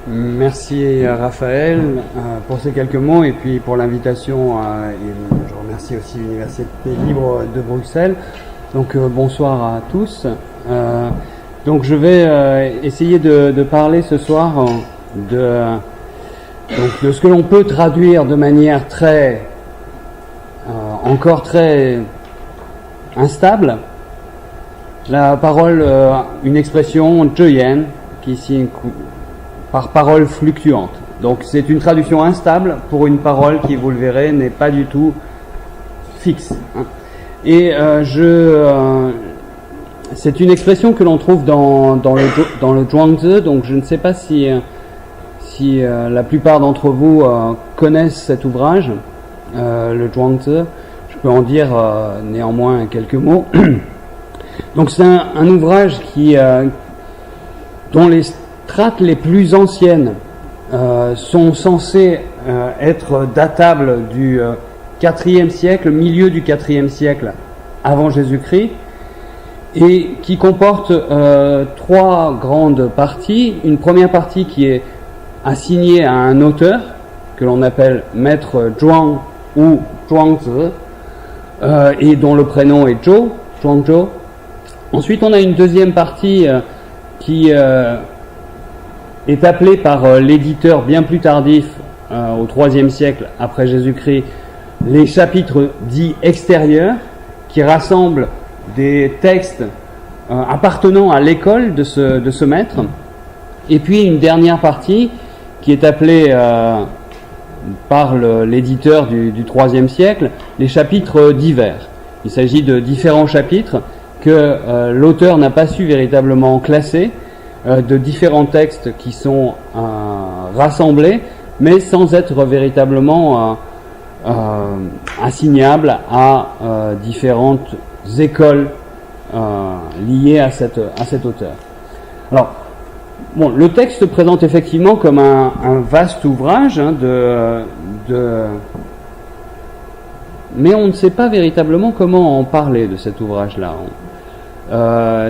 Merci Raphaël pour ces quelques mots et puis pour l'invitation. Et je remercie aussi l'Université libre de Bruxelles. Donc bonsoir à tous. Donc je vais essayer de parler ce soir de ce que l'on peut traduire de manière encore très instable. La parole, une expression zheyan qui signe par parole fluctuante. Donc c'est une traduction instable pour une parole qui, vous le verrez, n'est pas du tout fixe. Et c'est une expression que l'on trouve dans le Zhuangzi. Donc je ne sais pas si la plupart d'entre vous connaissent cet ouvrage, le Zhuangzi. Je peux en dire néanmoins quelques mots. Donc c'est un ouvrage dont les strates les plus anciennes sont censées être datables du IVe siècle, milieu du IVe siècle avant Jésus-Christ, et qui comporte trois grandes parties. Une première partie qui est assignée à un auteur que l'on appelle Maître Zhuang ou Zhuangzi, et dont le prénom est Zhou, Zhuangzhou. Ensuite, on a une deuxième partie qui est appelée par l'éditeur bien plus tardif, au IIIe siècle après Jésus-Christ, les chapitres dits extérieurs, qui rassemblent des textes appartenant à l'école de ce maître. Et puis une dernière partie qui est appelée par l'éditeur du IIIe siècle les chapitres divers. Il s'agit de différents chapitres que l'auteur n'a pas su véritablement classer, de différents textes qui sont rassemblés, mais sans être véritablement assignables à différentes écoles liées à cet auteur. Alors, bon, le texte se présente effectivement comme un vaste ouvrage mais on ne sait pas véritablement comment en parler de cet ouvrage-là.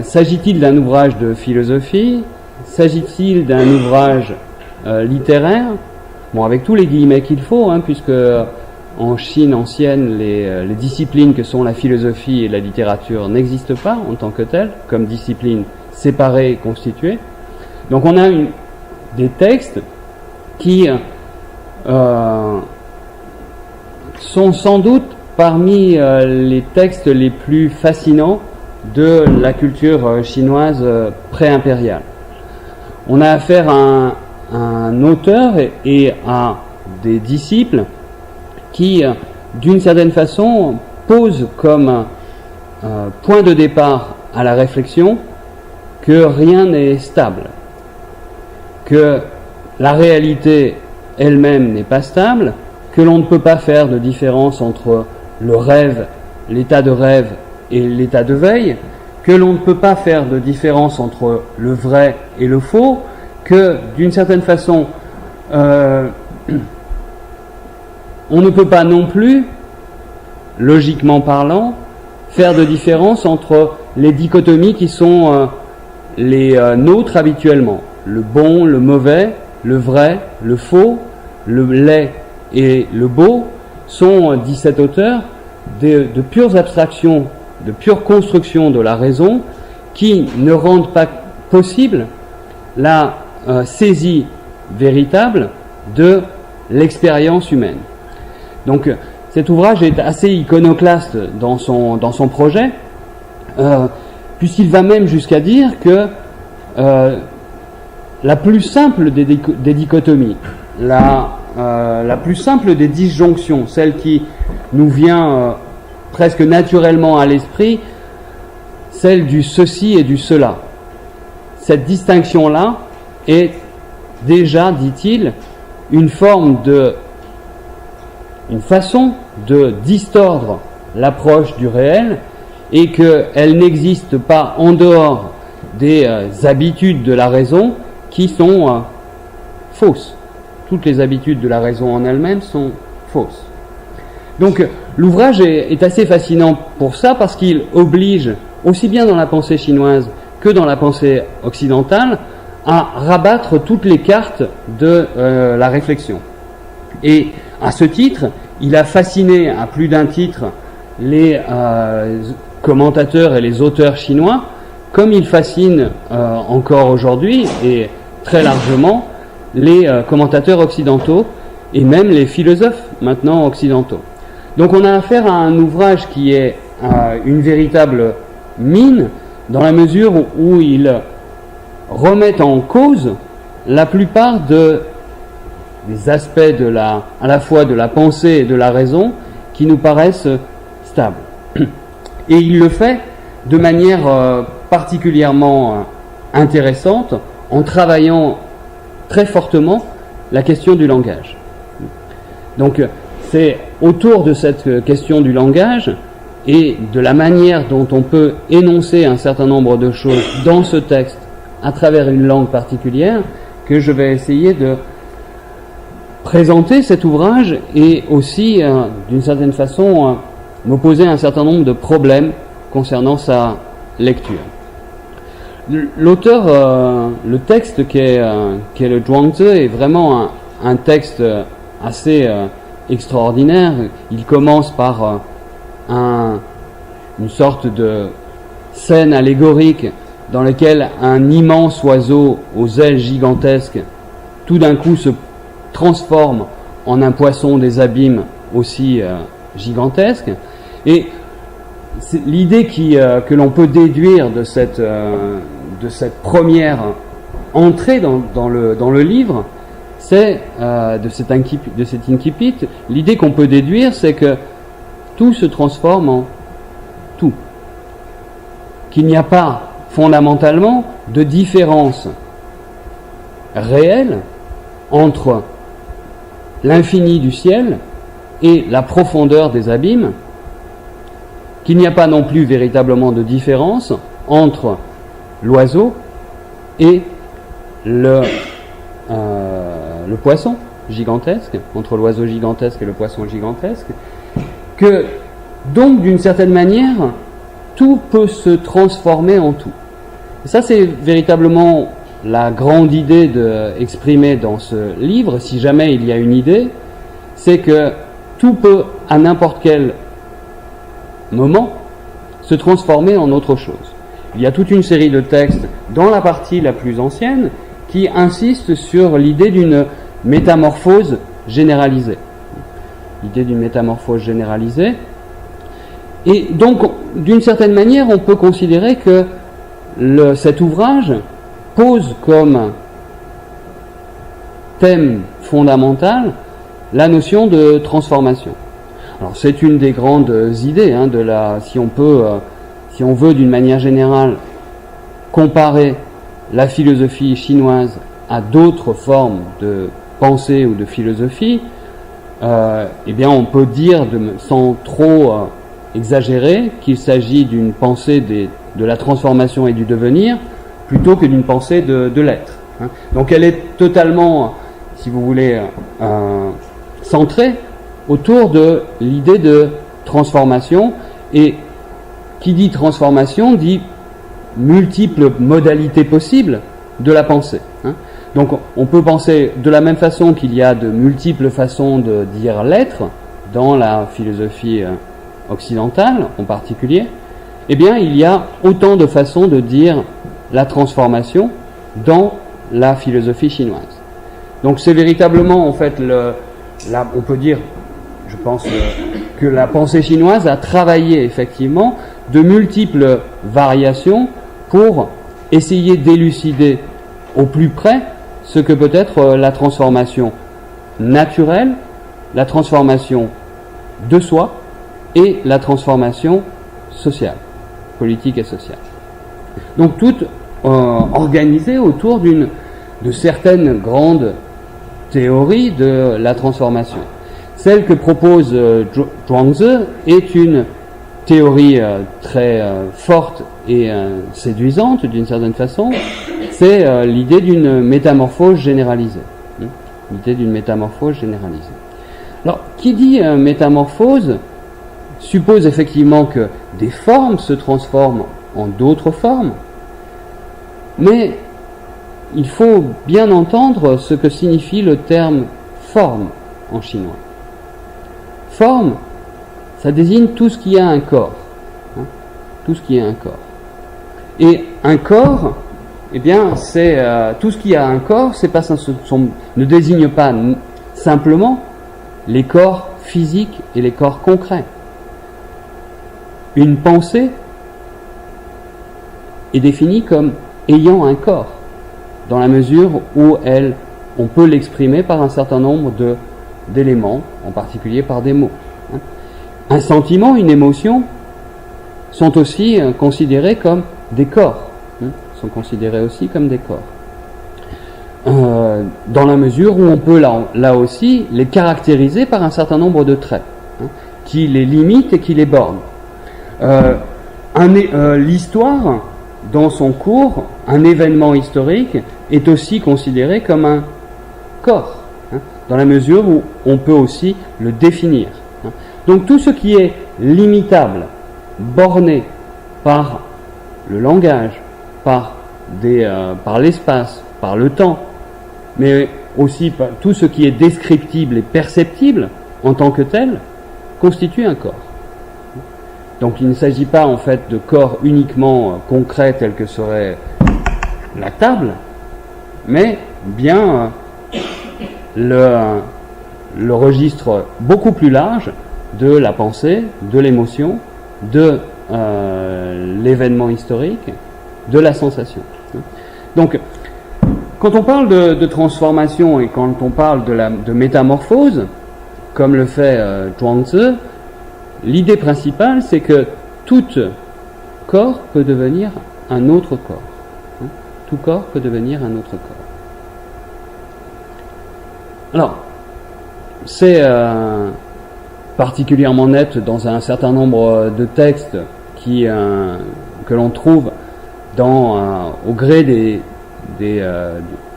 S'agit-il d'un ouvrage de philosophie? S'agit-il d'un ouvrage littéraire? Bon, avec tous les guillemets qu'il faut, puisque en Chine ancienne, les disciplines que sont la philosophie et la littérature n'existent pas en tant que telles, comme disciplines séparées et constituées. Donc on a des textes qui sont sans doute parmi les textes les plus fascinants de la culture chinoise pré-impériale. On a affaire à un auteur et à des disciples qui, d'une certaine façon, posent comme point de départ à la réflexion que rien n'est stable, que la réalité elle-même n'est pas stable, que l'on ne peut pas faire de différence entre le rêve, l'état de rêve et l'état de veille, que l'on ne peut pas faire de différence entre le vrai et le faux, que d'une certaine façon on ne peut pas non plus, logiquement parlant, faire de différence entre les dichotomies qui sont les nôtres habituellement, le bon, le mauvais, le vrai, le faux, le laid et le beau sont, dit cet auteur, de pures abstractions, de pure construction de la raison qui ne rendent pas possible la saisie véritable de l'expérience humaine. Donc cet ouvrage est assez iconoclaste dans son projet, puisqu'il va même jusqu'à dire que la plus simple des dichotomies, la plus simple des disjonctions, celle qui nous vient presque naturellement à l'esprit, celle du ceci et du cela. Cette distinction-là est déjà, dit-il, une façon de distordre l'approche du réel et qu'elle n'existe pas en dehors des habitudes de la raison qui sont fausses. Toutes les habitudes de la raison en elles-mêmes sont fausses. Donc l'ouvrage est assez fascinant pour ça parce qu'il oblige, aussi bien dans la pensée chinoise que dans la pensée occidentale, à rabattre toutes les cartes de la réflexion. Et à ce titre, il a fasciné à plus d'un titre les commentateurs et les auteurs chinois, comme il fascine encore aujourd'hui et très largement les commentateurs occidentaux et même les philosophes maintenant occidentaux. Donc on a affaire à un ouvrage qui est une véritable mine, dans la mesure où il remet en cause la plupart des aspects à la fois de la pensée et de la raison qui nous paraissent stables. Et il le fait de manière particulièrement intéressante en travaillant très fortement la question du langage. Donc c'est autour de cette question du langage et de la manière dont on peut énoncer un certain nombre de choses dans ce texte à travers une langue particulière que je vais essayer de présenter cet ouvrage et aussi, d'une certaine façon, me poser un certain nombre de problèmes concernant sa lecture. L'auteur, le texte qui est le Zhuangzi est vraiment un texte assez extraordinaire. Il commence par une sorte de scène allégorique dans laquelle un immense oiseau aux ailes gigantesques tout d'un coup se transforme en un poisson des abîmes aussi gigantesque. Et l'idée que l'on peut déduire de cette première entrée dans le livre, c'est de cet incipit, l'idée qu'on peut déduire, c'est que tout se transforme en tout. Qu'il n'y a pas fondamentalement de différence réelle entre l'infini du ciel et la profondeur des abîmes, qu'il n'y a pas non plus véritablement de différence entre l'oiseau et le poisson gigantesque, entre l'oiseau gigantesque et le poisson gigantesque, que donc d'une certaine manière tout peut se transformer en tout. Et ça, c'est véritablement la grande idée exprimée dans ce livre, si jamais il y a une idée, c'est que tout peut, à n'importe quel moment, se transformer en autre chose. Il y a toute une série de textes dans la partie la plus ancienne qui insistent sur l'idée d'une métamorphose généralisée. L'idée d'une métamorphose généralisée. Et donc, d'une certaine manière, on peut considérer que cet ouvrage pose comme thème fondamental la notion de transformation. Alors, c'est une des grandes idées si on veut d'une manière générale comparer la philosophie chinoise à d'autres formes de pensée ou de philosophie, eh bien, on peut dire, sans trop exagérer, qu'il s'agit d'une pensée de la transformation et du devenir, plutôt que d'une pensée de l'être. Donc elle est totalement, si vous voulez, centrée autour de l'idée de transformation, et qui dit transformation dit multiples modalités possibles de la pensée. Donc on peut penser de la même façon qu'il y a de multiples façons de dire l'être dans la philosophie occidentale en particulier, eh bien il y a autant de façons de dire la transformation dans la philosophie chinoise. Donc c'est véritablement en fait on peut dire, je pense que la pensée chinoise a travaillé effectivement de multiples variations pour essayer d'élucider au plus près ce que peut être la transformation naturelle, la transformation de soi et la transformation sociale, politique et sociale. Donc tout organisé autour de certaines grandes théories de la transformation. Celle que propose Zhuangzi est une théorie très forte et séduisante d'une certaine façon. C'est l'idée d'une métamorphose généralisée. L'idée d'une métamorphose généralisée. Alors, qui dit métamorphose suppose effectivement que des formes se transforment en d'autres formes, mais il faut bien entendre ce que signifie le terme forme en chinois. Forme, ça désigne tout ce qui a un corps. Tout ce qui a un corps. Et un corps, eh bien, c'est tout ce qui a un corps, ne désigne pas simplement les corps physiques et les corps concrets. Une pensée est définie comme ayant un corps, dans la mesure où on peut l'exprimer par un certain nombre d'éléments, en particulier par des mots. Un sentiment, une émotion, sont aussi considérés comme des corps, sont considérés aussi comme des corps. Dans la mesure où on peut là aussi les caractériser par un certain nombre de traits, qui les limitent et qui les bornent. L'histoire, dans son cours, un événement historique est aussi considéré comme un corps, dans la mesure où on peut aussi le définir. Donc tout ce qui est limitable, borné par le langage, par l'espace, par le temps, mais aussi par tout ce qui est descriptible et perceptible en tant que tel, constitue un corps. Donc il ne s'agit pas en fait de corps uniquement concret tel que serait la table, mais bien le registre beaucoup plus large de la pensée, de l'émotion, de l'événement historique, de la sensation. Donc, quand on parle de transformation et quand on parle de métamorphose, comme le fait Zhuangzi, l'idée principale, c'est que tout corps peut devenir un autre corps. Tout corps peut devenir un autre corps. Alors, c'est particulièrement net dans un certain nombre de textes que l'on trouve au gré de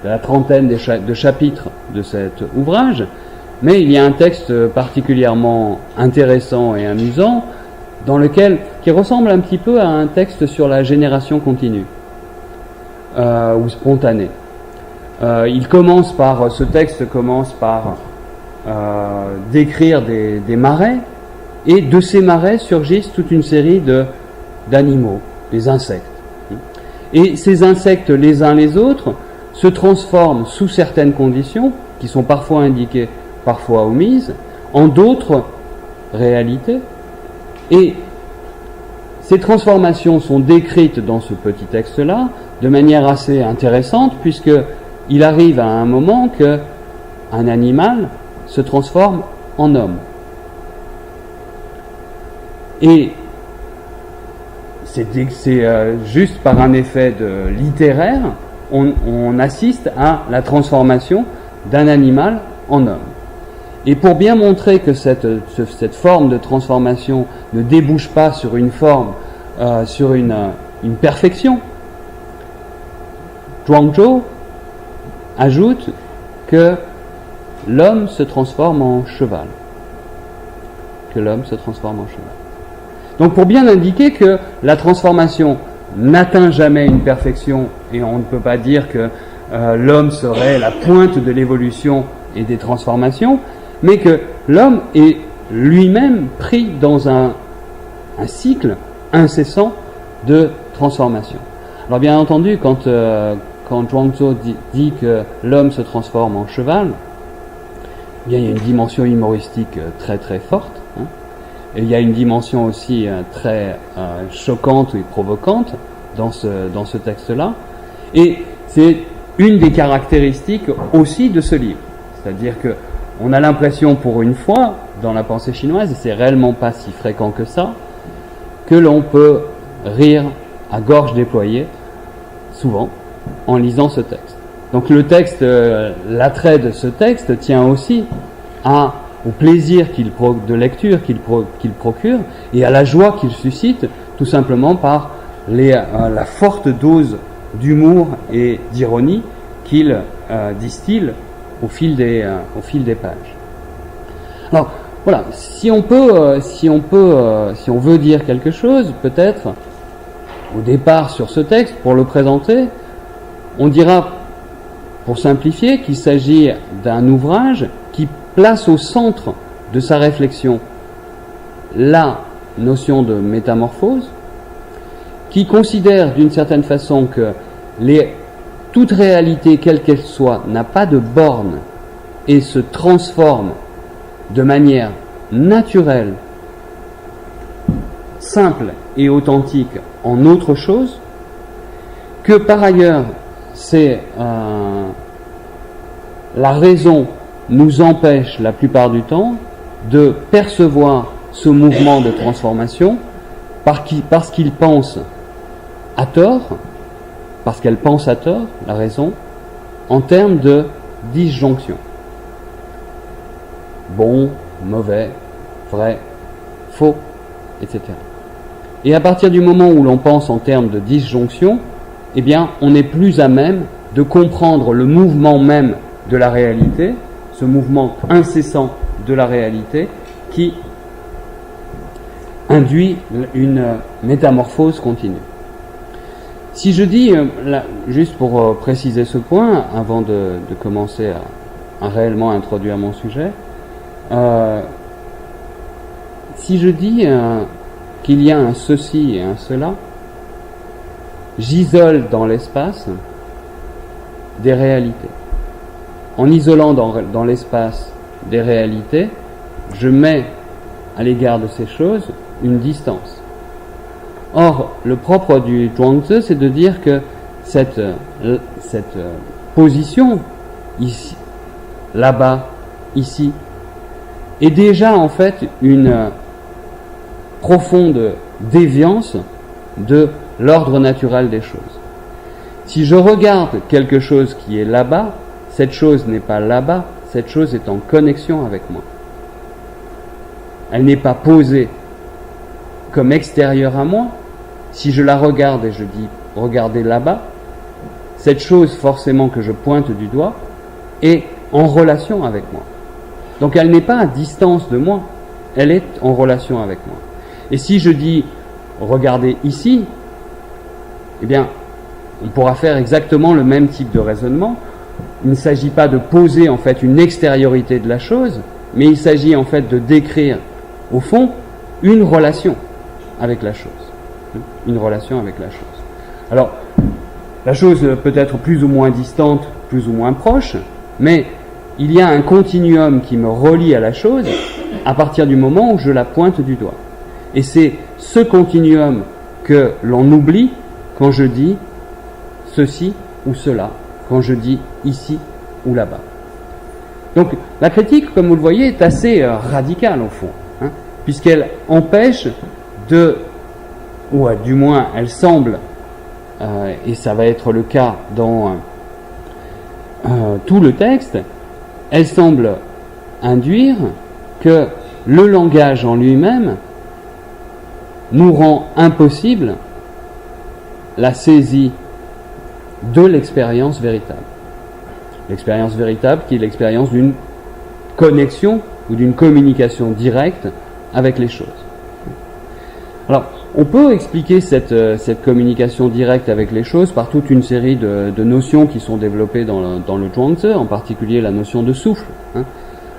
la trentaine de chapitres de cet ouvrage, mais il y a un texte particulièrement intéressant et amusant qui ressemble un petit peu à un texte sur la génération continue ou spontanée. Ce texte commence par décrire des marais, et de ces marais surgissent toute une série d'animaux, des insectes. Et ces insectes, les uns les autres, se transforment sous certaines conditions, qui sont parfois indiquées, parfois omises, en d'autres réalités. Et ces transformations sont décrites dans ce petit texte-là de manière assez intéressante, puisqu'il arrive à un moment qu'un animal se transforme en homme. Et c'est juste par un effet littéraire, on assiste à la transformation d'un animal en homme. Et pour bien montrer que cette forme de transformation ne débouche pas sur une forme, sur une perfection, Zhuangzi ajoute que l'homme se transforme en cheval. Que l'homme se transforme en cheval. Donc pour bien indiquer que la transformation n'atteint jamais une perfection, et on ne peut pas dire que l'homme serait la pointe de l'évolution et des transformations, mais que l'homme est lui-même pris dans un cycle incessant de transformation. Alors bien entendu, quand Zhuangzi dit que l'homme se transforme en cheval, il y a une dimension humoristique très très forte, et il y a une dimension aussi très choquante et provocante dans ce texte-là, et c'est une des caractéristiques aussi de ce livre. C'est-à-dire que on a l'impression pour une fois, dans la pensée chinoise, et c'est réellement pas si fréquent que ça, que l'on peut rire à gorge déployée, souvent, en lisant ce texte. Donc le texte, l'attrait de ce texte tient aussi au plaisir de lecture qu'il procure et à la joie qu'il suscite, tout simplement par la forte dose d'humour et d'ironie qu'il distille au fil des pages. Alors voilà, si on veut dire quelque chose, peut-être au départ sur ce texte, pour le présenter, on dira pour simplifier, qu'il s'agit d'un ouvrage qui place au centre de sa réflexion la notion de métamorphose, qui considère d'une certaine façon que toute réalité, quelle qu'elle soit, n'a pas de borne et se transforme de manière naturelle, simple et authentique en autre chose, que par ailleurs, la raison nous empêche la plupart du temps de percevoir ce mouvement de transformation parce qu'il pense à tort, parce qu'elle pense à tort, la raison, en termes de disjonction. Bon, mauvais, vrai, faux, etc. Et à partir du moment où l'on pense en termes de disjonction, eh bien, on n'est plus à même de comprendre le mouvement même de la réalité, ce mouvement incessant de la réalité qui induit une métamorphose continue. Si je dis, juste pour préciser ce point, avant de commencer à réellement introduire mon sujet, si je dis qu'il y a un ceci et un cela, j'isole dans l'espace des réalités. En isolant dans l'espace des réalités, je mets à l'égard de ces choses une distance. Or, le propre du Zhuangzi, c'est de dire que cette position, ici, là-bas, ici, est déjà en fait une profonde déviance de l'ordre naturel des choses. Si je regarde quelque chose qui est là-bas, cette chose n'est pas là-bas, cette chose est en connexion avec moi. Elle n'est pas posée comme extérieure à moi. Si je la regarde et je dis « regardez là-bas », cette chose forcément que je pointe du doigt est en relation avec moi. Donc elle n'est pas à distance de moi, elle est en relation avec moi. Et si je dis « regardez ici », eh bien, on pourra faire exactement le même type de raisonnement. Il ne s'agit pas de poser en fait une extériorité de la chose, mais il s'agit en fait de décrire au fond une relation avec la chose. Une relation avec la chose. Alors, la chose peut être plus ou moins distante, plus ou moins proche, mais il y a un continuum qui me relie à la chose à partir du moment où je la pointe du doigt. Et c'est ce continuum que l'on oublie quand je dis ceci ou cela, quand je dis ici ou là-bas. Donc la critique, comme vous le voyez, est assez radicale au fond, puisqu'elle empêche ou du moins elle semble, et ça va être le cas dans tout le texte, elle semble induire que le langage en lui-même nous rend impossible la saisie de l'expérience véritable. L'expérience véritable qui est l'expérience d'une connexion ou d'une communication directe avec les choses. Alors, on peut expliquer cette communication directe avec les choses par toute une série de notions qui sont développées dans le Zhuangzi, en particulier la notion de souffle.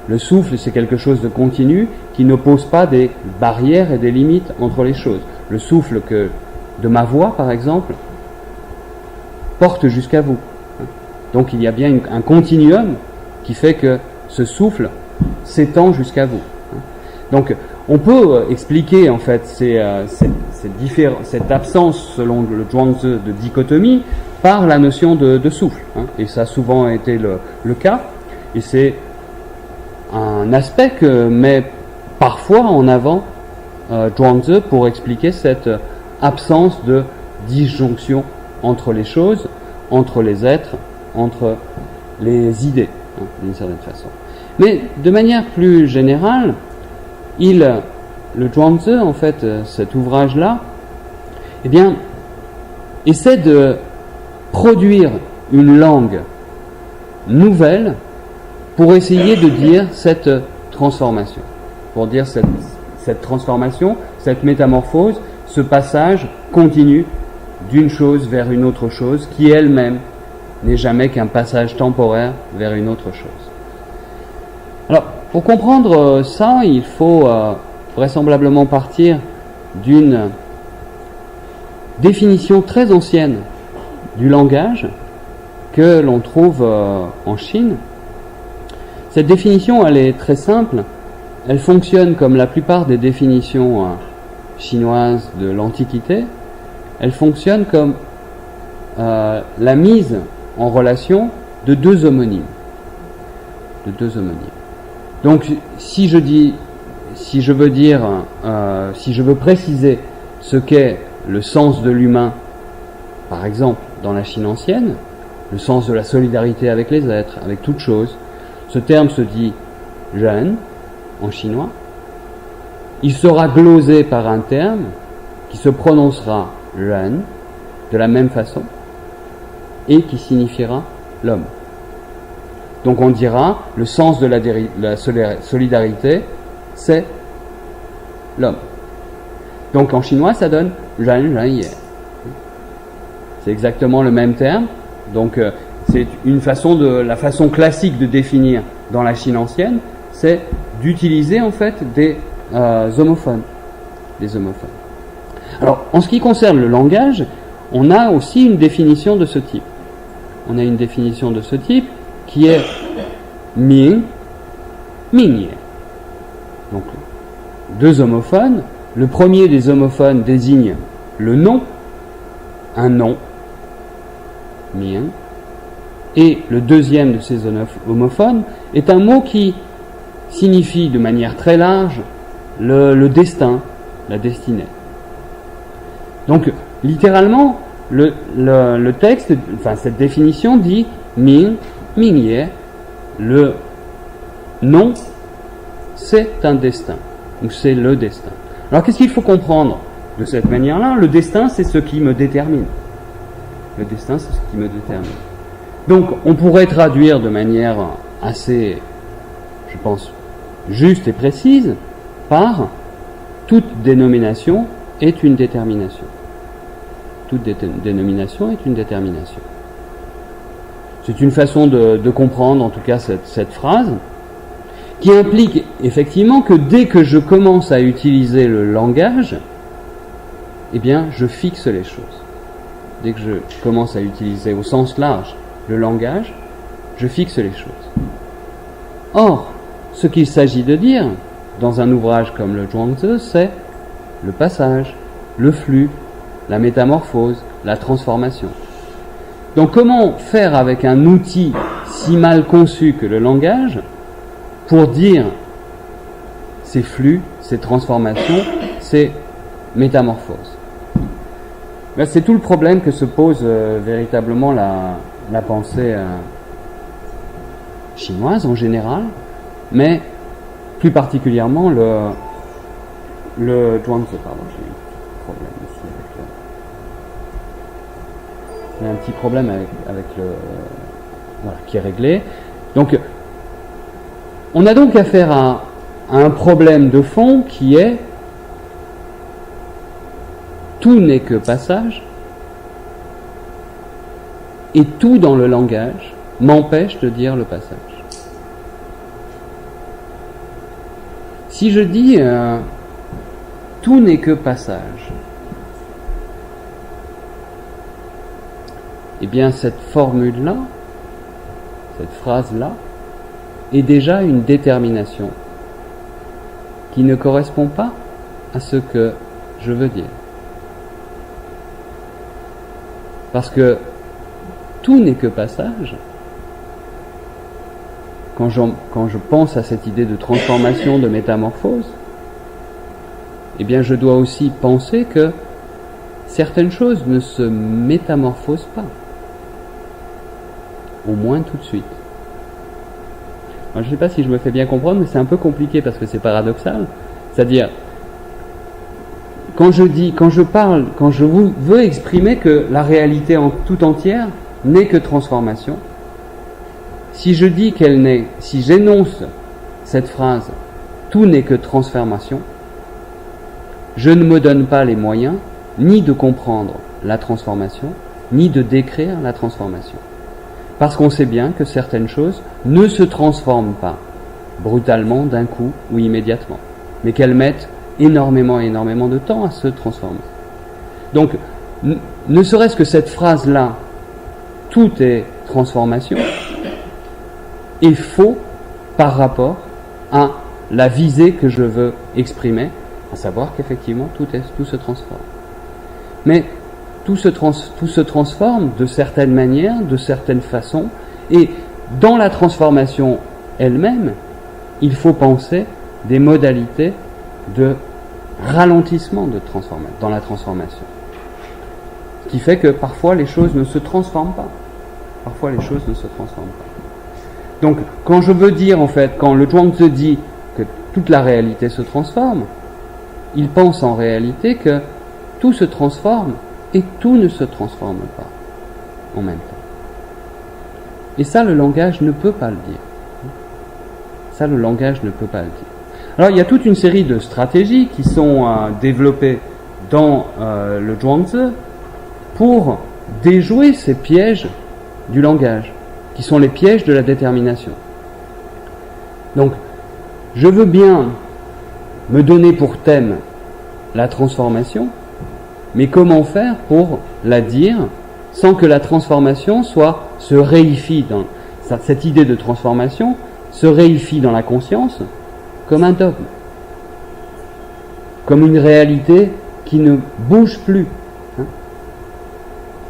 Le souffle, c'est quelque chose de continu qui n'oppose pas des barrières et des limites entre les choses. Le souffle de ma voix, par exemple, porte jusqu'à vous. Donc il y a bien un continuum qui fait que ce souffle s'étend jusqu'à vous. Donc on peut expliquer en fait cette absence, selon le Zhuangzi, de dichotomie par la notion de souffle. Et ça a souvent été le cas. Et c'est un aspect que met parfois en avant Zhuangzi pour expliquer cette absence de disjonction entre les choses, entre les êtres, entre les idées, d'une certaine façon. Mais de manière plus générale, le Zhuangzi, en fait, cet ouvrage-là, eh bien, essaie de produire une langue nouvelle pour essayer de dire cette transformation, pour dire cette transformation, cette métamorphose, ce passage continu d'une chose vers une autre chose qui elle-même n'est jamais qu'un passage temporaire vers une autre chose. Alors, pour comprendre ça, il faut vraisemblablement partir d'une définition très ancienne du langage que l'on trouve en Chine. Cette définition, elle est très simple. Elle fonctionne comme la plupart des définitions chinoises de l'Antiquité. Elle fonctionne comme la mise en relation de deux homonymes. Donc, si je veux préciser ce qu'est le sens de l'humain, par exemple, dans la Chine ancienne, le sens de la solidarité avec les êtres, avec toute chose, ce terme se dit « ren » en chinois. Il sera glosé par un terme qui se prononcera « ren » de la même façon et qui signifiera l'homme. Donc on dira le sens de la solidarité, c'est l'homme. Donc en chinois, ça donne Ran Ran Ye. C'est exactement le même terme. Donc c'est la façon classique de définir dans la Chine ancienne, c'est d'utiliser en fait des homophones. Alors en ce qui concerne le langage, on a aussi une définition de ce type. Qui est Ming, Mingye. Donc, deux homophones. Le premier des homophones désigne le nom, un nom, Ming. Et le deuxième de ces homophones est un mot qui signifie de manière très large le destin, la destinée. Donc, littéralement, le texte, cette définition dit Ming, Mingye, le nom, c'est un destin, ou c'est le destin. Alors qu'est-ce qu'il faut comprendre de cette manière-là? Le destin, c'est ce qui me détermine. Donc, on pourrait traduire de manière assez, je pense, juste et précise par toute dénomination est une détermination. Toute dénomination est une détermination. C'est une façon de comprendre, en tout cas, cette phrase, qui implique effectivement que dès que je commence à utiliser le langage, eh bien, je fixe les choses. Dès que je commence à utiliser au sens large le langage, je fixe les choses. Or, ce qu'il s'agit de dire dans un ouvrage comme le Zhuangzi, c'est le passage, le flux, la métamorphose, la transformation. Donc comment faire avec un outil si mal conçu que le langage pour dire ces flux, ces transformations, ces métamorphoses? Ben, c'est tout le problème que se pose véritablement la pensée chinoise en général, mais plus particulièrement le Zhuangzi. Pardon, j'ai eu un problème ici avec le... Il y a un petit problème avec le... Voilà, qui est réglé. Donc, on a donc affaire à un problème de fond qui est tout n'est que passage et tout dans le langage m'empêche de dire le passage. Si je dis tout n'est que passage, eh bien cette formule-là, cette phrase-là, est déjà une détermination qui ne correspond pas à ce que je veux dire. Parce que tout n'est que passage. Quand je pense à cette idée de transformation, de métamorphose, eh bien je dois aussi penser que certaines choses ne se métamorphosent pas. Au moins tout de suite. Alors, je ne sais pas si je me fais bien comprendre, mais c'est un peu compliqué parce que c'est paradoxal. C'est-à-dire, quand je veux exprimer que la réalité en tout entière n'est que transformation, si j'énonce cette phrase, tout n'est que transformation, je ne me donne pas les moyens ni de comprendre la transformation, ni de décrire la transformation. parce qu'on sait bien que certaines choses ne se transforment pas brutalement, d'un coup ou immédiatement, mais qu'elles mettent énormément de temps à se transformer. Donc, ne serait-ce que cette phrase-là, tout est transformation, est faux par rapport à la visée que je veux exprimer, à savoir qu'effectivement tout se transforme. Mais tout se transforme de certaines manières, de certaines façons, et dans la transformation elle-même, il faut penser des modalités de ralentissement dans la transformation. Ce qui fait que parfois les choses ne se transforment pas. Donc, quand je veux dire, en fait, quand le Zhuangzi dit que toute la réalité se transforme, il pense en réalité que tout se transforme et tout ne se transforme pas en même temps. Et ça, le langage ne peut pas le dire. Alors, il y a toute une série de stratégies qui sont développées dans le Zhuangzi pour déjouer ces pièges du langage, qui sont les pièges de la détermination. Donc, je veux bien me donner pour thème la transformation, mais comment faire pour la dire sans que la transformation se réifie dans cette idée de transformation se réifie dans la conscience comme un dogme, comme une réalité qui ne bouge plus.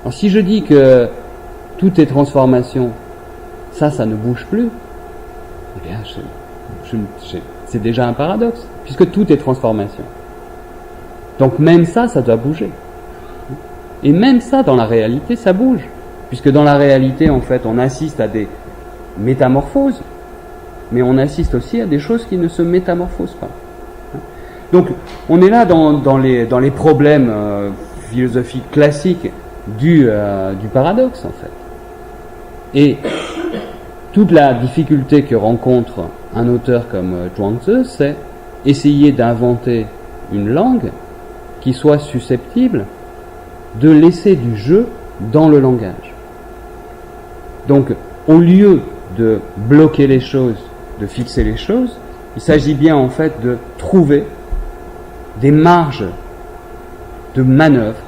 Alors si je dis que tout est transformation, ça ne bouge plus, eh bien c'est déjà un paradoxe, puisque tout est transformation. Donc même ça doit bouger. Et même ça, dans la réalité, ça bouge. Puisque dans la réalité, en fait, on assiste à des métamorphoses, mais on assiste aussi à des choses qui ne se métamorphosent pas. Donc, on est là dans les problèmes philosophiques classiques du paradoxe, en fait. Et toute la difficulté que rencontre un auteur comme Zhuangzi, c'est essayer d'inventer une langue qui soit susceptible de laisser du jeu dans le langage. Donc, au lieu de bloquer les choses, de fixer les choses, il s'agit bien en fait de trouver des marges de manœuvre,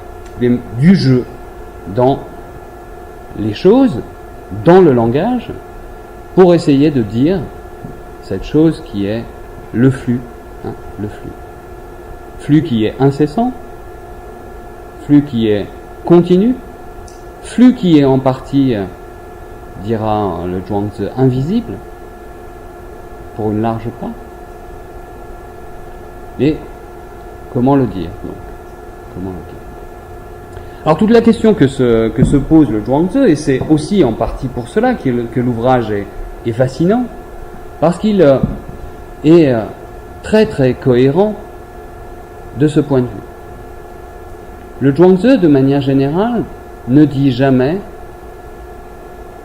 du jeu dans les choses, dans le langage, pour essayer de dire cette chose qui est le flux, le flux. Flux qui est incessant, flux qui est continu, flux qui est en partie, dira le Zhuangzi, invisible, pour une large part. Et comment le dire donc ? Alors toute la question que se pose le Zhuangzi, et c'est aussi en partie pour cela que l'ouvrage est fascinant, parce qu'il est très très cohérent de ce point de vue. Le Zhuangzi, de manière générale, ne dit jamais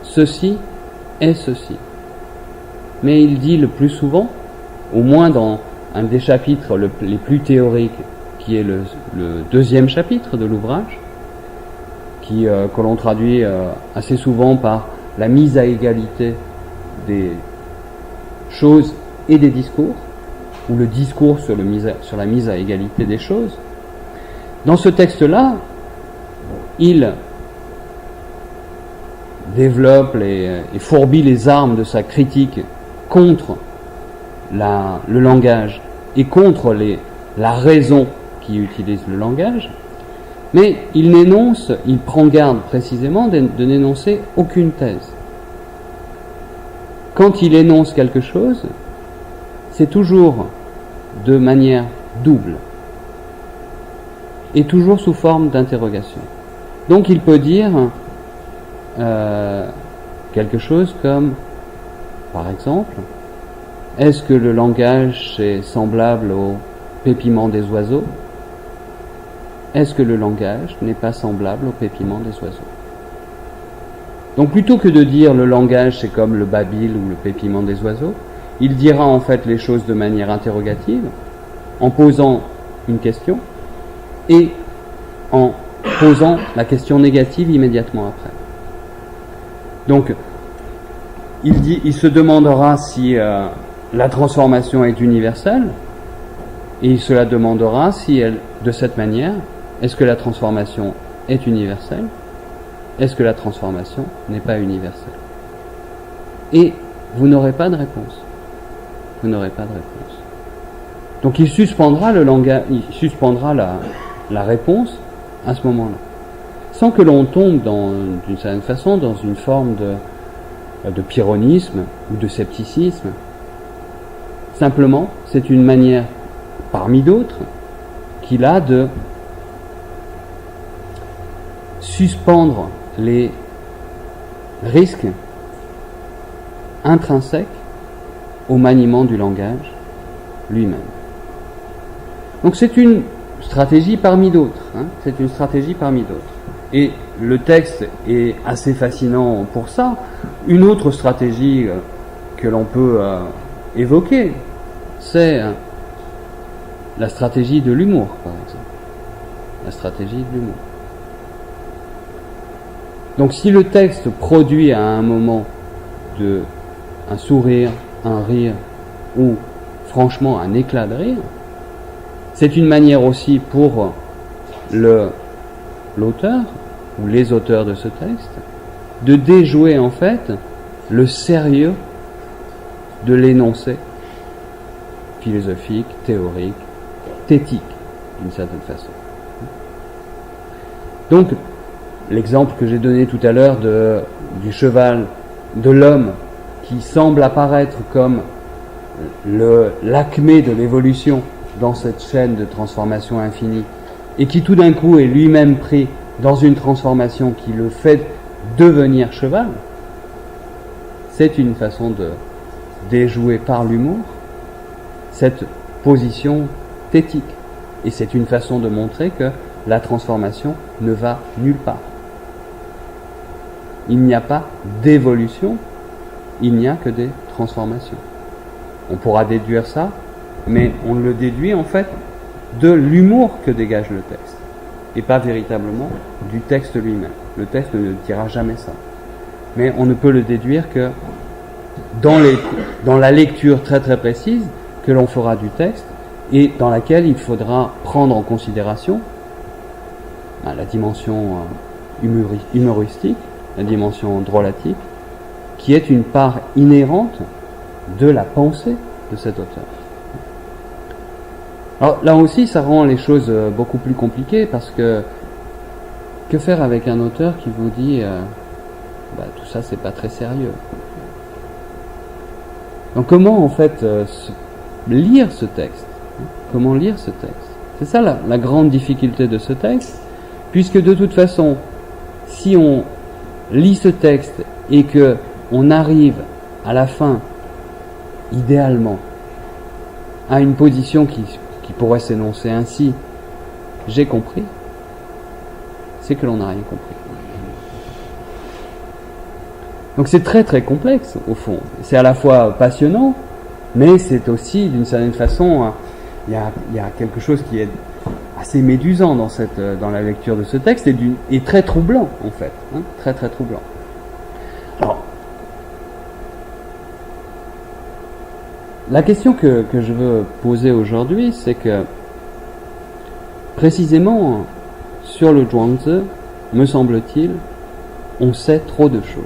ceci est ceci. Mais il dit le plus souvent, au moins dans un des chapitres les plus théoriques, qui est le deuxième chapitre de l'ouvrage, que l'on traduit assez souvent par la mise à égalité des choses et des discours, ou le discours sur la mise à égalité des choses. Dans ce texte-là, il développe et fourbit les armes de sa critique contre le langage et contre la raison qui utilise le langage, mais il prend garde précisément de n'énoncer aucune thèse. Quand il énonce quelque chose, c'est toujours de manière double et toujours sous forme d'interrogation. Donc il peut dire quelque chose comme, par exemple, est-ce que le langage est semblable au pépiment des oiseaux ? Est-ce que le langage n'est pas semblable au pépiment des oiseaux ? Donc plutôt que de dire le langage c'est comme le babil ou le pépiment des oiseaux, il dira en fait les choses de manière interrogative, en posant une question et en posant la question négative immédiatement après. Donc il se demandera si la transformation est universelle, et il se la demandera si de cette manière, est-ce que la transformation est universelle? Est-ce que la transformation n'est pas universelle? Et vous n'aurez pas de réponse. Vous n'aurez pas de réponse. Donc il suspendra le langage, il suspendra la réponse à ce moment-là, sans que l'on tombe d'une certaine façon dans une forme de pyrrhonisme ou de scepticisme. Simplement, c'est une manière, parmi d'autres, qu'il a de suspendre les risques intrinsèques au maniement du langage lui-même. Donc c'est une stratégie parmi d'autres. C'est une stratégie parmi d'autres. Et le texte est assez fascinant pour ça. Une autre stratégie que l'on peut évoquer, c'est la stratégie de l'humour, par exemple. La stratégie de l'humour. Donc si le texte produit à un moment un sourire, un rire, ou franchement un éclat de rire, c'est une manière aussi pour l'auteur, ou les auteurs de ce texte, de déjouer en fait le sérieux de l'énoncé philosophique, théorique, thétique, d'une certaine façon. Donc, l'exemple que j'ai donné tout à l'heure du cheval, de l'homme, qui semble apparaître comme l'acmé de l'évolution dans cette chaîne de transformation infinie, et qui tout d'un coup est lui-même pris dans une transformation qui le fait devenir cheval, c'est une façon de déjouer par l'humour cette position thétique. Et c'est une façon de montrer que la transformation ne va nulle part. Il n'y a pas d'évolution, il n'y a que des transformations. On pourra déduire ça, mais on le déduit en fait de l'humour que dégage le texte, et pas véritablement du texte lui-même. Le texte ne dira jamais ça. Mais on ne peut le déduire que dans la lecture très très précise que l'on fera du texte, et dans laquelle il faudra prendre en considération la dimension humoristique, la dimension drôlatique, qui est une part inhérente de la pensée de cet auteur. Alors là aussi, ça rend les choses beaucoup plus compliquées, parce que faire avec un auteur qui vous dit tout ça c'est pas très sérieux? Donc comment en fait lire ce texte? Comment lire ce texte? C'est ça la grande difficulté de ce texte, puisque de toute façon, si on lit ce texte et que on arrive à la fin, idéalement, à une position qui pourrait s'énoncer ainsi: j'ai compris, c'est que l'on n'a rien compris. Donc c'est très très complexe au fond. C'est à la fois passionnant, mais c'est aussi d'une certaine façon, il y a quelque chose qui est assez médusant dans la lecture de ce texte, et très troublant en fait, très très troublant. Alors, la question que je veux poser aujourd'hui, c'est que précisément sur le Zhuangzi, me semble-t-il, on sait trop de choses.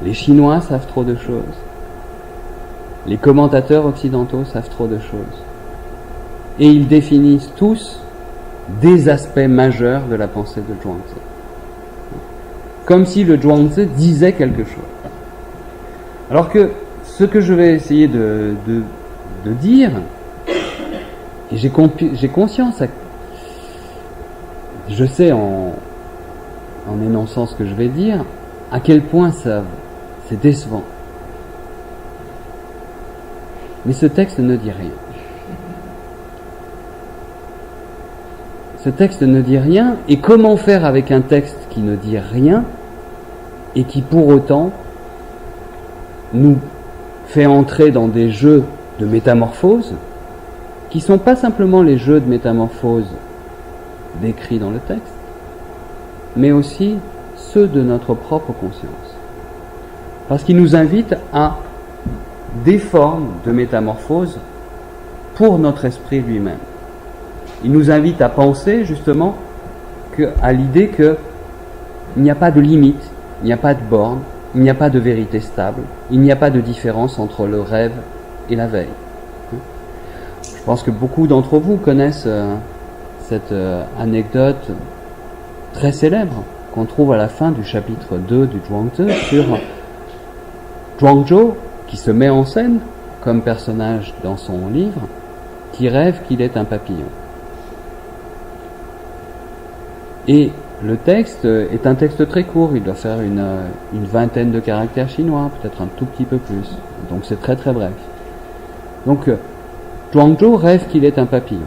Les Chinois savent trop de choses. Les commentateurs occidentaux savent trop de choses. Et ils définissent tous des aspects majeurs de la pensée de Zhuangzi. Comme si le Zhuangzi disait quelque chose. Alors que ce que je vais essayer de dire, et j'ai conscience, je sais en énonçant ce que je vais dire, à quel point c'est décevant. Mais ce texte ne dit rien. Ce texte ne dit rien, et comment faire avec un texte qui ne dit rien et qui pour autant nous fait entrer dans des jeux de métamorphose qui ne sont pas simplement les jeux de métamorphose décrits dans le texte, mais aussi ceux de notre propre conscience. Parce qu'il nous invite à des formes de métamorphose pour notre esprit lui-même. Il nous invite à penser justement à l'idée qu'il n'y a pas de limite, il n'y a pas de borne, il n'y a pas de vérité stable, il n'y a pas de différence entre le rêve et la veille. Je pense que beaucoup d'entre vous connaissent cette anecdote très célèbre qu'on trouve à la fin du chapitre 2 du Zhuangzi sur Zhuangzhou qui se met en scène comme personnage dans son livre, qui rêve qu'il est un papillon. Et le texte est un texte très court, il doit faire une vingtaine de caractères chinois, peut-être un tout petit peu plus, donc c'est très très bref. Donc Zhuangzhou rêve qu'il est un papillon.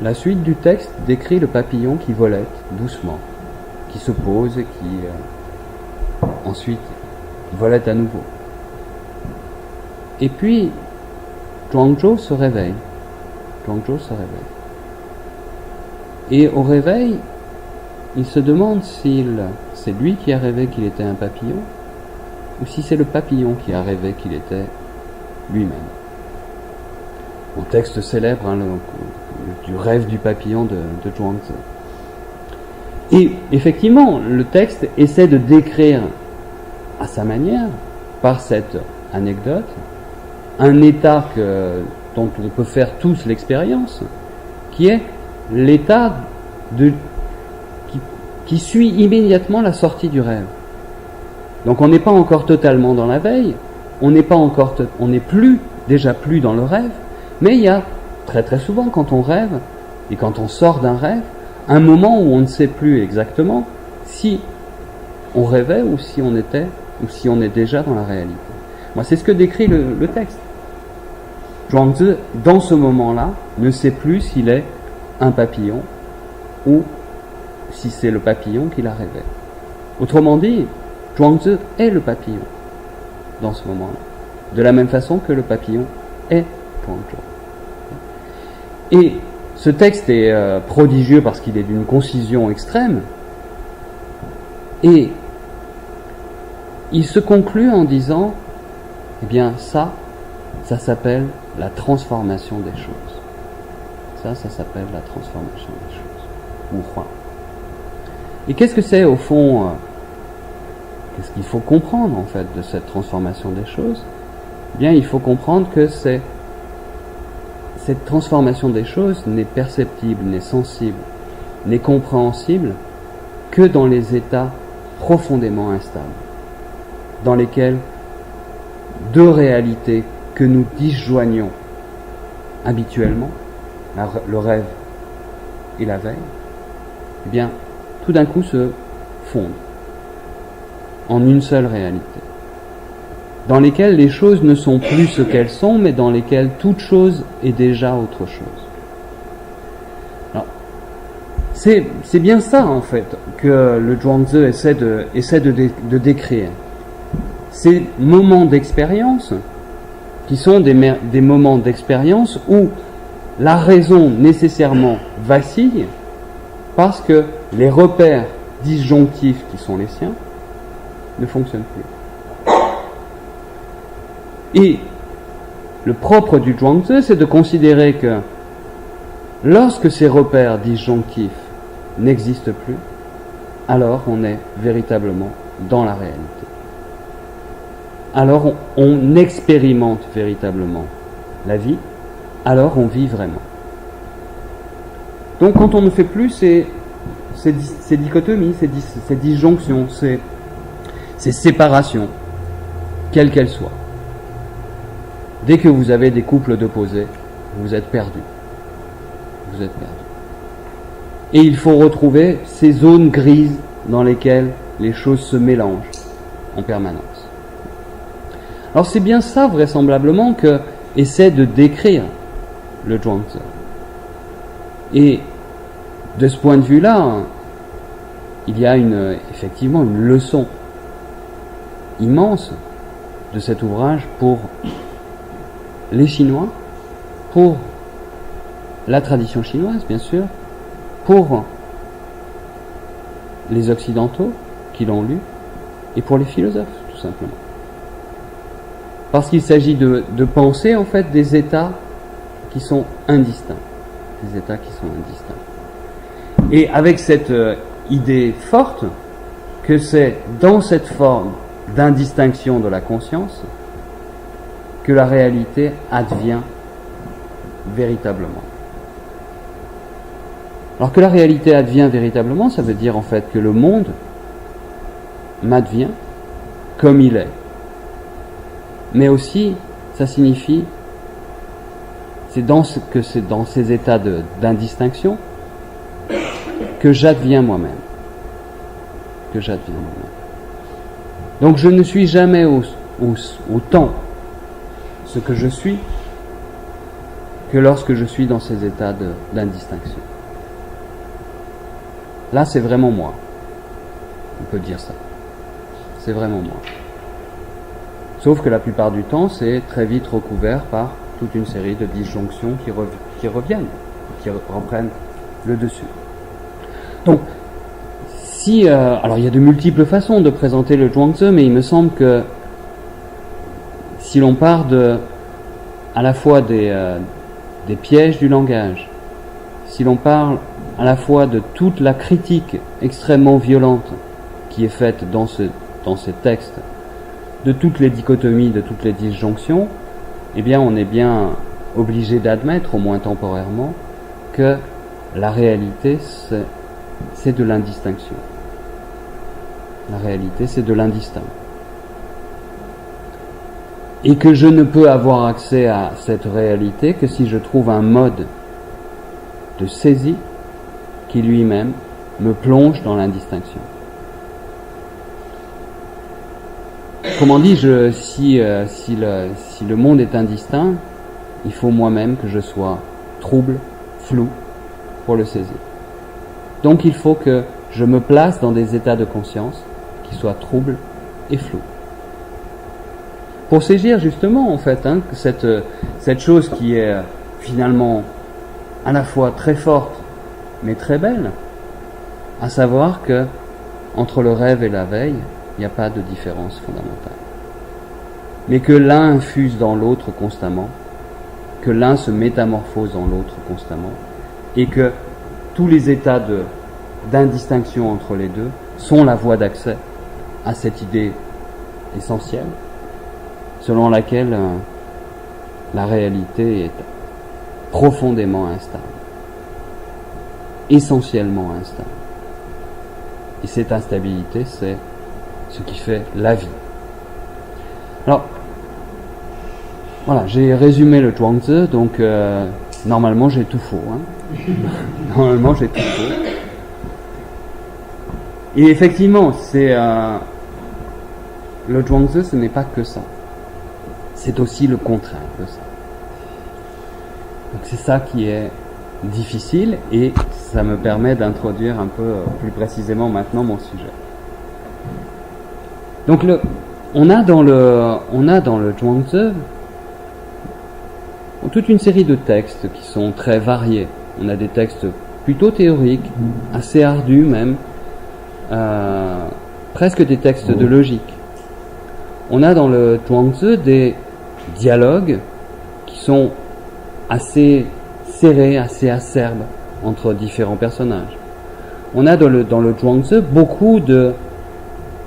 La suite du texte décrit le papillon qui volette doucement, qui se pose et qui ensuite volette à nouveau. Et puis Zhuangzhou se réveille. Et au réveil, il se demande si c'est lui qui a rêvé qu'il était un papillon ou si c'est le papillon qui a rêvé qu'il était lui-même. Un texte célèbre du rêve du papillon de Zhuangzi. Et effectivement, le texte essaie de décrire à sa manière, par cette anecdote, un état dont on peut faire tous l'expérience, qui est l'état qui suit immédiatement la sortie du rêve. Donc on n'est pas encore totalement dans la veille, on n'est déjà plus dans le rêve, mais il y a très très souvent quand on rêve et quand on sort d'un rêve, un moment où on ne sait plus exactement si on rêvait ou si on est déjà dans la réalité. Moi, c'est ce que décrit le texte. Zhuangzi, dans ce moment-là, ne sait plus s'il est un papillon ou si c'est le papillon qu'il a rêvé. Autrement dit, Zhuangzi est le papillon dans ce moment-là, de la même façon que le papillon est Zhuangzhou. Et ce texte est prodigieux parce qu'il est d'une concision extrême, et il se conclut en disant, eh bien ça s'appelle la transformation des choses. Ça s'appelle la transformation des choses. Ou Huan. Et qu'est-ce que c'est au fond qu'est-ce qu'il faut comprendre en fait de cette transformation des choses? Eh bien, il faut comprendre que cette transformation des choses n'est perceptible, n'est sensible, n'est compréhensible que dans les états profondément instables, dans lesquels deux réalités que nous disjoignons habituellement, le rêve et la veille, eh bien, tout d'un coup se fondent en une seule réalité, dans lesquelles les choses ne sont plus ce qu'elles sont, mais dans lesquelles toute chose est déjà autre chose. Alors, c'est bien ça, en fait, que le Zhuangzi essaie de décrire. Ces moments d'expérience, qui sont des moments d'expérience où la raison nécessairement vacille, parce que les repères disjonctifs qui sont les siens ne fonctionnent plus. Et le propre du Zhuangzi, c'est de considérer que lorsque ces repères disjonctifs n'existent plus, alors on est véritablement dans la réalité. Alors on expérimente véritablement la vie, alors on vit vraiment. Donc quand on ne fait plus ces dichotomies, ces disjonctions, ces séparations, quelles qu'elles soient, dès que vous avez des couples d'opposés, vous êtes perdu. Vous êtes perdu. Et il faut retrouver ces zones grises dans lesquelles les choses se mélangent en permanence. Alors c'est bien ça vraisemblablement que essaie de décrire le Zhuangzi. Et de ce point de vue-là, il y a effectivement une leçon immense de cet ouvrage pour les Chinois, pour la tradition chinoise bien sûr, pour les Occidentaux qui l'ont lu, et pour les philosophes, tout simplement. Parce qu'il s'agit de penser en fait des états qui sont indistincts. Des états qui sont indistincts. Et avec cette idée forte que c'est dans cette forme d'indistinction de la conscience que la réalité advient véritablement. Alors que la réalité advient véritablement, ça veut dire en fait que le monde m'advient comme il est. Mais aussi, ça signifie, c'est dans ces états d'indistinction que j'adviens moi-même. Que j'adviens moi-même. Donc je ne suis jamais autant ce que je suis que lorsque je suis dans ces états d'indistinction. Là, c'est vraiment moi. On peut dire ça. C'est vraiment moi. Sauf que la plupart du temps, c'est très vite recouvert par toute une série de disjonctions qui reviennent, qui reprennent le dessus. Donc, alors il y a de multiples façons de présenter le Zhuangzi, mais il me semble que si l'on part à la fois des pièges du langage, si l'on parle à la fois de toute la critique extrêmement violente qui est faite dans ces textes, de toutes les dichotomies, de toutes les disjonctions, eh bien on est bien obligé d'admettre, au moins temporairement, que la réalité c'est de l'indistinction. La réalité c'est de l'indistinct. Et que je ne peux avoir accès à cette réalité que si je trouve un mode de saisie qui lui-même me plonge dans l'indistinction. Comment dis-je, si le monde est indistinct, il faut moi-même que je sois trouble, flou, pour le saisir. Donc il faut que je me place dans des états de conscience qui soient troubles et flous. Pour saisir justement, en fait, cette chose qui est finalement à la fois très forte, mais très belle, à savoir que entre le rêve et la veille, il n'y a pas de différence fondamentale. Mais que l'un infuse dans l'autre constamment, que l'un se métamorphose dans l'autre constamment, et que tous les états d'indistinction entre les deux sont la voie d'accès à cette idée essentielle, selon laquelle la réalité est profondément instable, essentiellement instable. Et cette instabilité, c'est ce qui fait la vie. Alors, voilà, j'ai résumé le Zhuangzi, donc normalement j'ai tout faux. Normalement j'ai tout faux. Et effectivement, le Zhuangzi, ce n'est pas que ça. C'est aussi le contraire de ça. Donc c'est ça qui est difficile et ça me permet d'introduire un peu plus précisément maintenant mon sujet. Donc on a dans le Zhuangzi toute une série de textes qui sont très variés. On a des textes plutôt théoriques, assez ardus même, presque des textes de logique. On a dans le Zhuangzi des dialogues qui sont assez serrés, assez acerbes entre différents personnages. On a dans le Zhuangzi beaucoup de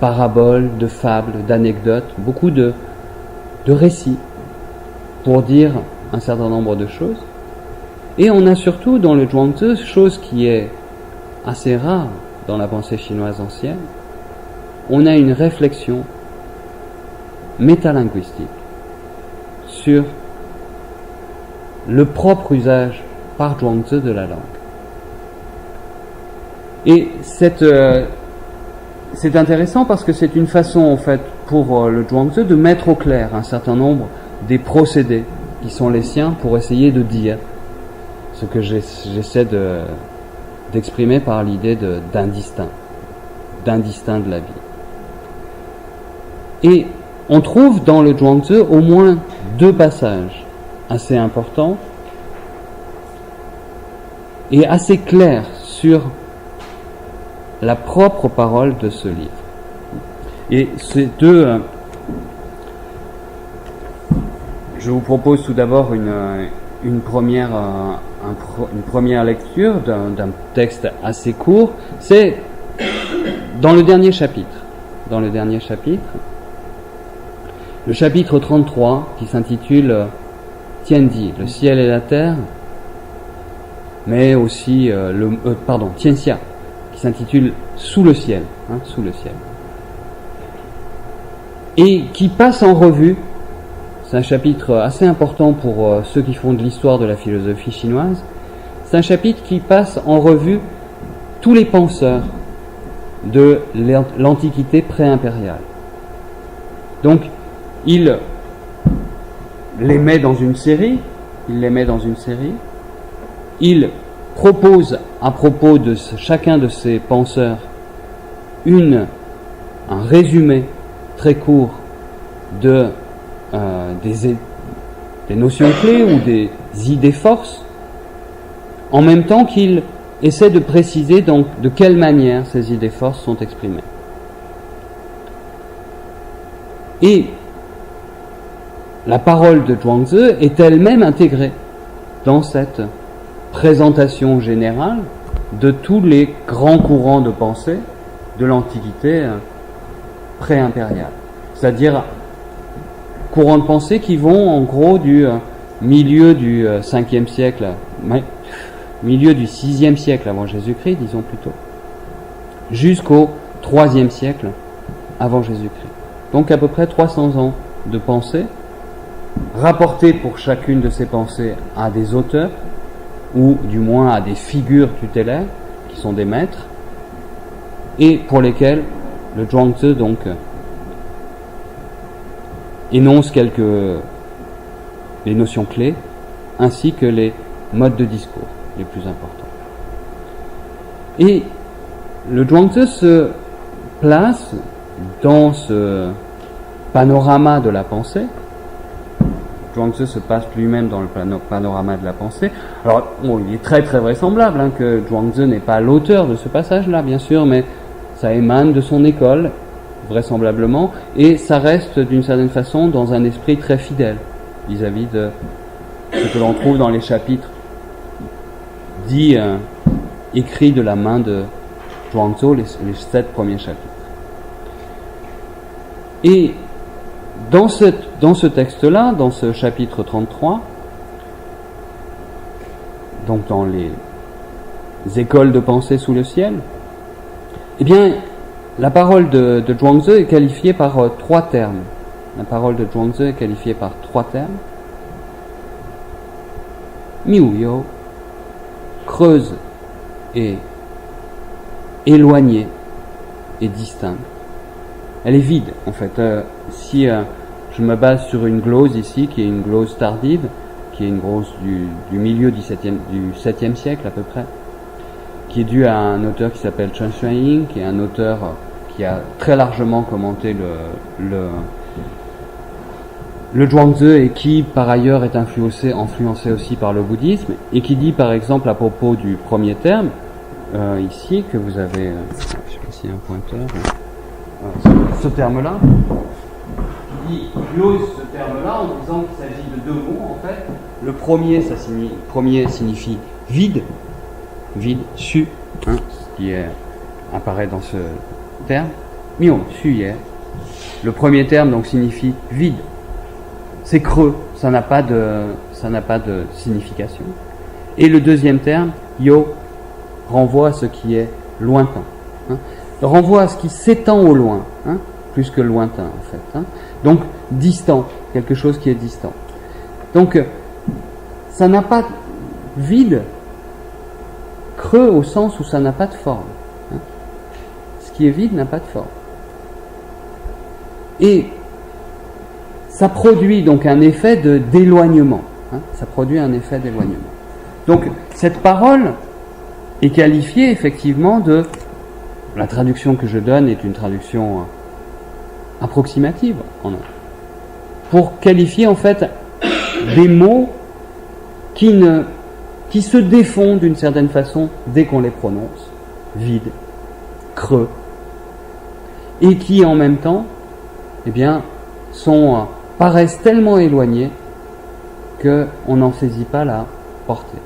paraboles, de fables, d'anecdotes, beaucoup de récits pour dire un certain nombre de choses. Et on a surtout dans le Zhuangzi, chose qui est assez rare dans la pensée chinoise ancienne, on a une réflexion métalinguistique sur le propre usage par Zhuangzi de la langue. Et c'est intéressant parce que c'est une façon en fait pour le Zhuangzi de mettre au clair un certain nombre des procédés qui sont les siens pour essayer de dire ce que j'essaie d'exprimer par l'idée d'indistinct de la vie. Et on trouve dans le Zhuangzi au moins 2 passages assez importants et assez clairs sur la propre parole de ce livre. Et ces deux... je vous propose tout d'abord une première lecture d'un texte assez court. C'est dans le dernier chapitre. Dans le dernier chapitre, le chapitre 33, qui s'intitule Tiandi, le ciel et la terre, mais aussi Tianxia, qui s'intitule Sous le ciel, sous le ciel, et qui passe en revue. C'est un chapitre assez important pour ceux qui font de l'histoire de la philosophie chinoise. C'est un chapitre qui passe en revue tous les penseurs de l'Antiquité pré-impériale. Donc, il les met dans une série. Il propose, à propos de chacun de ces penseurs, un résumé très court des notions clés ou des idées forces, en même temps qu'il essaie de préciser donc de quelle manière ces idées forces sont exprimées. Et la parole de Zhuangzi est elle-même intégrée dans cette présentation générale de tous les grands courants de pensée de l'Antiquité pré-impériale. C'est-à-dire courants de pensée qui vont en gros du milieu du 5e siècle, milieu du 6e siècle avant Jésus-Christ, disons plutôt, jusqu'au 3e siècle avant Jésus-Christ. Donc à peu près 300 ans de pensée, rapportés pour chacune de ces pensées à des auteurs, ou du moins à des figures tutélaires, qui sont des maîtres, et pour lesquels le Zhuangzi donc énonce les notions clés, ainsi que les modes de discours les plus importants. Et le Zhuangzi se place dans ce panorama de la pensée. Zhuangzi se place lui-même dans le panorama de la pensée. Alors, il est très très vraisemblable que Zhuangzi n'est pas l'auteur de ce passage-là, bien sûr, mais ça émane de son école, vraisemblablement, et ça reste d'une certaine façon dans un esprit très fidèle vis-à-vis de ce que l'on trouve dans les chapitres dits écrits de la main de Zhuangzi, les 7 premiers chapitres. Et dans ce texte-là, dans ce chapitre 33, donc dans les écoles de pensée sous le ciel, eh bien, la parole de Zhuangzi est qualifiée par 3 termes. La parole de Zhuangzi est qualifiée par 3 termes. Miuyou, creuse et éloignée et distincte. Elle est vide, en fait. Si je me base sur une glose ici, qui est une glose tardive, qui est une glose du milieu du 7e siècle à peu près, qui est due à un auteur qui s'appelle Chen Xuanying, qui est un auteur qui a très largement commenté le Zhuangzi et qui, par ailleurs, est influencé aussi par le bouddhisme, et qui dit, par exemple, à propos du premier terme, ici, que vous avez... je ne sais pas s'il y a un pointeur... ce terme-là, il glose ce terme-là en disant qu'il s'agit de 2 mots, en fait. Le premier, premier signifie vide, su, ce qui apparaît dans ce terme. Mion, su ye. Le premier terme donc signifie vide. C'est creux, ça n'a pas de signification. Et le deuxième terme, yo, renvoie à ce qui est lointain. Renvoie à ce qui s'étend au loin, plus que lointain en fait. Donc distant, quelque chose qui est distant. Donc ça n'a pas vide, creux au sens où ça n'a pas de forme. Ce qui est vide n'a pas de forme. Et ça produit donc un effet d'éloignement. Ça produit un effet d'éloignement. Donc cette parole est qualifiée effectivement de... La traduction que je donne est une traduction approximative pour qualifier en fait des mots qui se défont d'une certaine façon dès qu'on les prononce. Vide, creux. et qui en même temps, paraissent tellement éloignés qu'on n'en saisit pas la portée.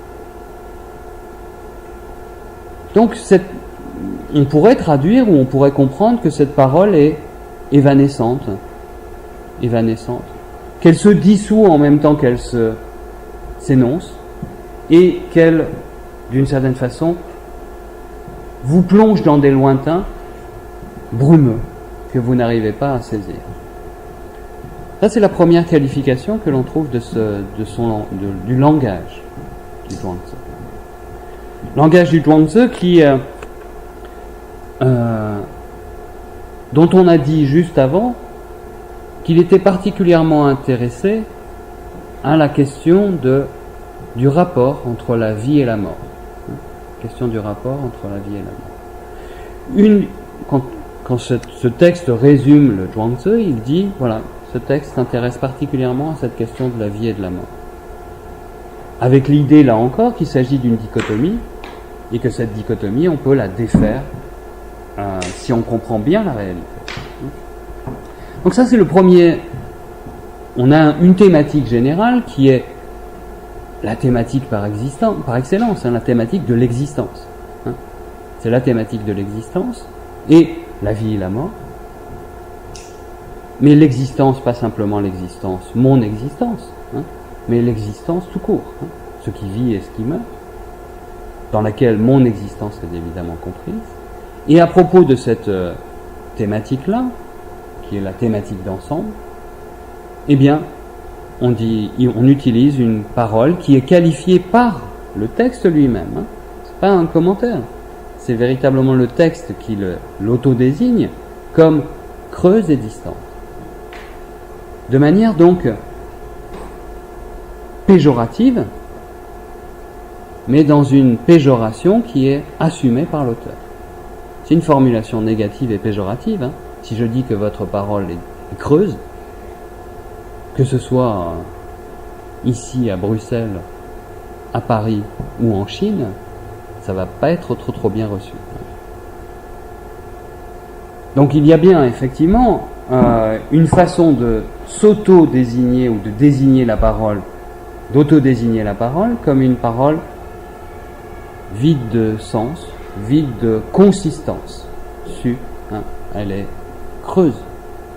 Donc on pourrait traduire ou on pourrait comprendre que cette parole est évanescente, qu'elle se dissout en même temps qu'elle s'énonce, et qu'elle, d'une certaine façon, vous plonge dans des lointains brumeux que vous n'arrivez pas à saisir. Ça, c'est la première qualification que l'on trouve du langage du Zhuangzi. Langage du Zhuangzi dont on a dit juste avant qu'il était particulièrement intéressé à la question du rapport entre la vie et la mort. Question du rapport entre la vie et la mort. Quand ce texte résume le Zhuangzi, il dit, voilà, ce texte s'intéresse particulièrement à cette question de la vie et de la mort. Avec l'idée, là encore, qu'il s'agit d'une dichotomie, et que cette dichotomie, on peut la défaire si on comprend bien la réalité. Donc ça, c'est le premier. On a une thématique générale qui est la thématique par excellence, la thématique de l'existence. C'est la thématique de l'existence, et la vie et la mort. Mais l'existence, pas simplement l'existence, mon existence, mais l'existence tout court, ce qui vit et ce qui meurt, dans laquelle mon existence est évidemment comprise. Et à propos de cette thématique-là, qui est la thématique d'ensemble, on utilise une parole qui est qualifiée par le texte lui-même. C'est pas un commentaire. C'est véritablement le texte qui l'auto-désigne comme creuse et distante. De manière donc péjorative, mais dans une péjoration qui est assumée par l'auteur. C'est une formulation négative et péjorative. Si je dis que votre parole est creuse, que ce soit ici à Bruxelles, à Paris ou en Chine, ça va pas être trop bien reçu. Donc il y a bien effectivement une façon de s'auto-désigner ou de désigner la parole, d'auto-désigner la parole comme une parole vide de sens, vide de consistance. Elle est creuse,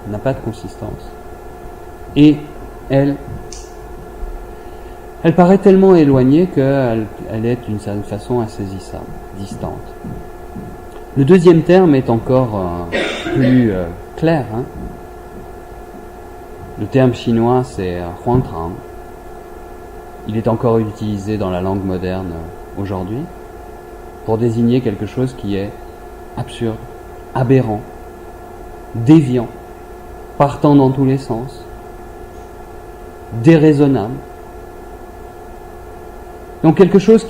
elle n'a pas de consistance. Et elle paraît tellement éloignée qu'elle est d'une certaine façon insaisissable, distante. Le deuxième terme est encore plus clair. Le terme chinois, c'est huangtang. Il est encore utilisé dans la langue moderne aujourd'hui pour désigner quelque chose qui est absurde, aberrant, déviant, partant dans tous les sens, déraisonnable. Donc quelque chose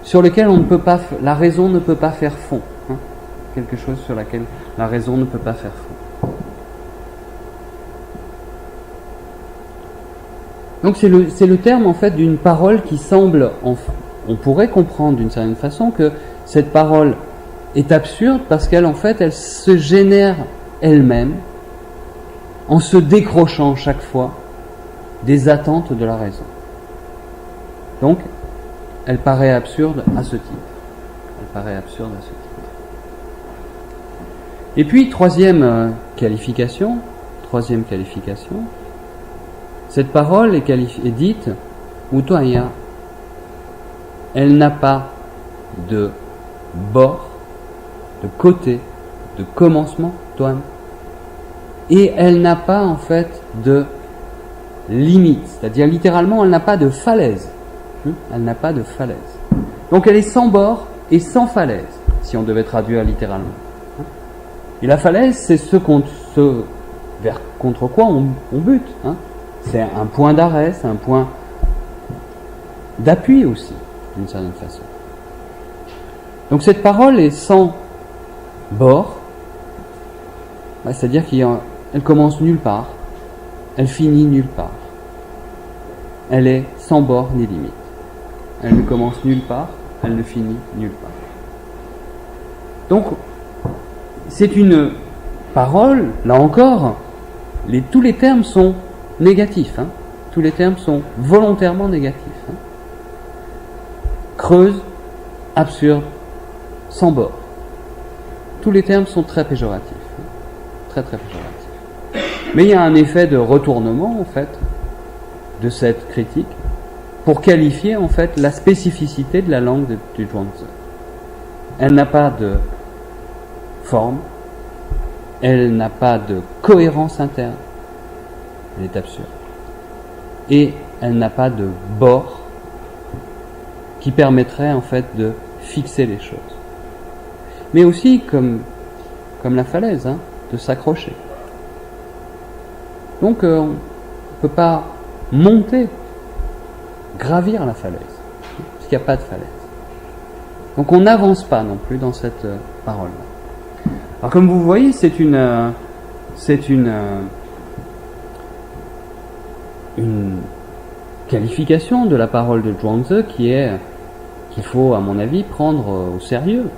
sur lequel la raison ne peut pas faire fond. Quelque chose sur laquelle la raison ne peut pas faire fond. Donc c'est le terme en fait d'une parole qui semble, on pourrait comprendre d'une certaine façon que cette parole est absurde parce qu'elle en fait elle se génère elle-même en se décrochant chaque fois des attentes de la raison. Donc elle paraît absurde à ce titre. Et puis troisième qualification, cette parole est dite Wutuanya. Elle n'a pas de bord, de côté, de commencement, Tuan. Et elle n'a pas en fait de limite, c'est-à-dire littéralement elle n'a pas de falaise. Elle n'a pas de falaise. Donc elle est sans bord et sans falaise, si on devait traduire littéralement. Et la falaise, c'est vers contre quoi on bute. C'est un point d'arrêt, c'est un point d'appui aussi, d'une certaine façon. Donc cette parole est sans bord, c'est-à-dire qu'elle commence nulle part, elle finit nulle part. Elle est sans bord ni limite. Elle ne commence nulle part, elle ne finit nulle part. Donc, c'est une parole, là encore, tous les termes sont négatifs. Tous les termes sont volontairement négatifs. Creuse, absurde, sans bord. Tous les termes sont très péjoratifs. Très très péjoratifs. Mais il y a un effet de retournement, en fait, de cette critique, pour qualifier, en fait, la spécificité de la langue du Zhuangzi. Elle n'a pas de forme, elle n'a pas de cohérence interne, elle est absurde. Et elle n'a pas de bord qui permettrait, en fait, de fixer les choses. Mais aussi, comme la falaise, de s'accrocher. Donc, on ne peut pas monter, gravir la falaise, parce qu'il n'y a pas de falaise. Donc, on n'avance pas non plus dans cette parole-là. Alors, comme vous voyez, c'est une qualification de la parole de Zhuangzi qu'il faut, à mon avis, prendre au sérieux.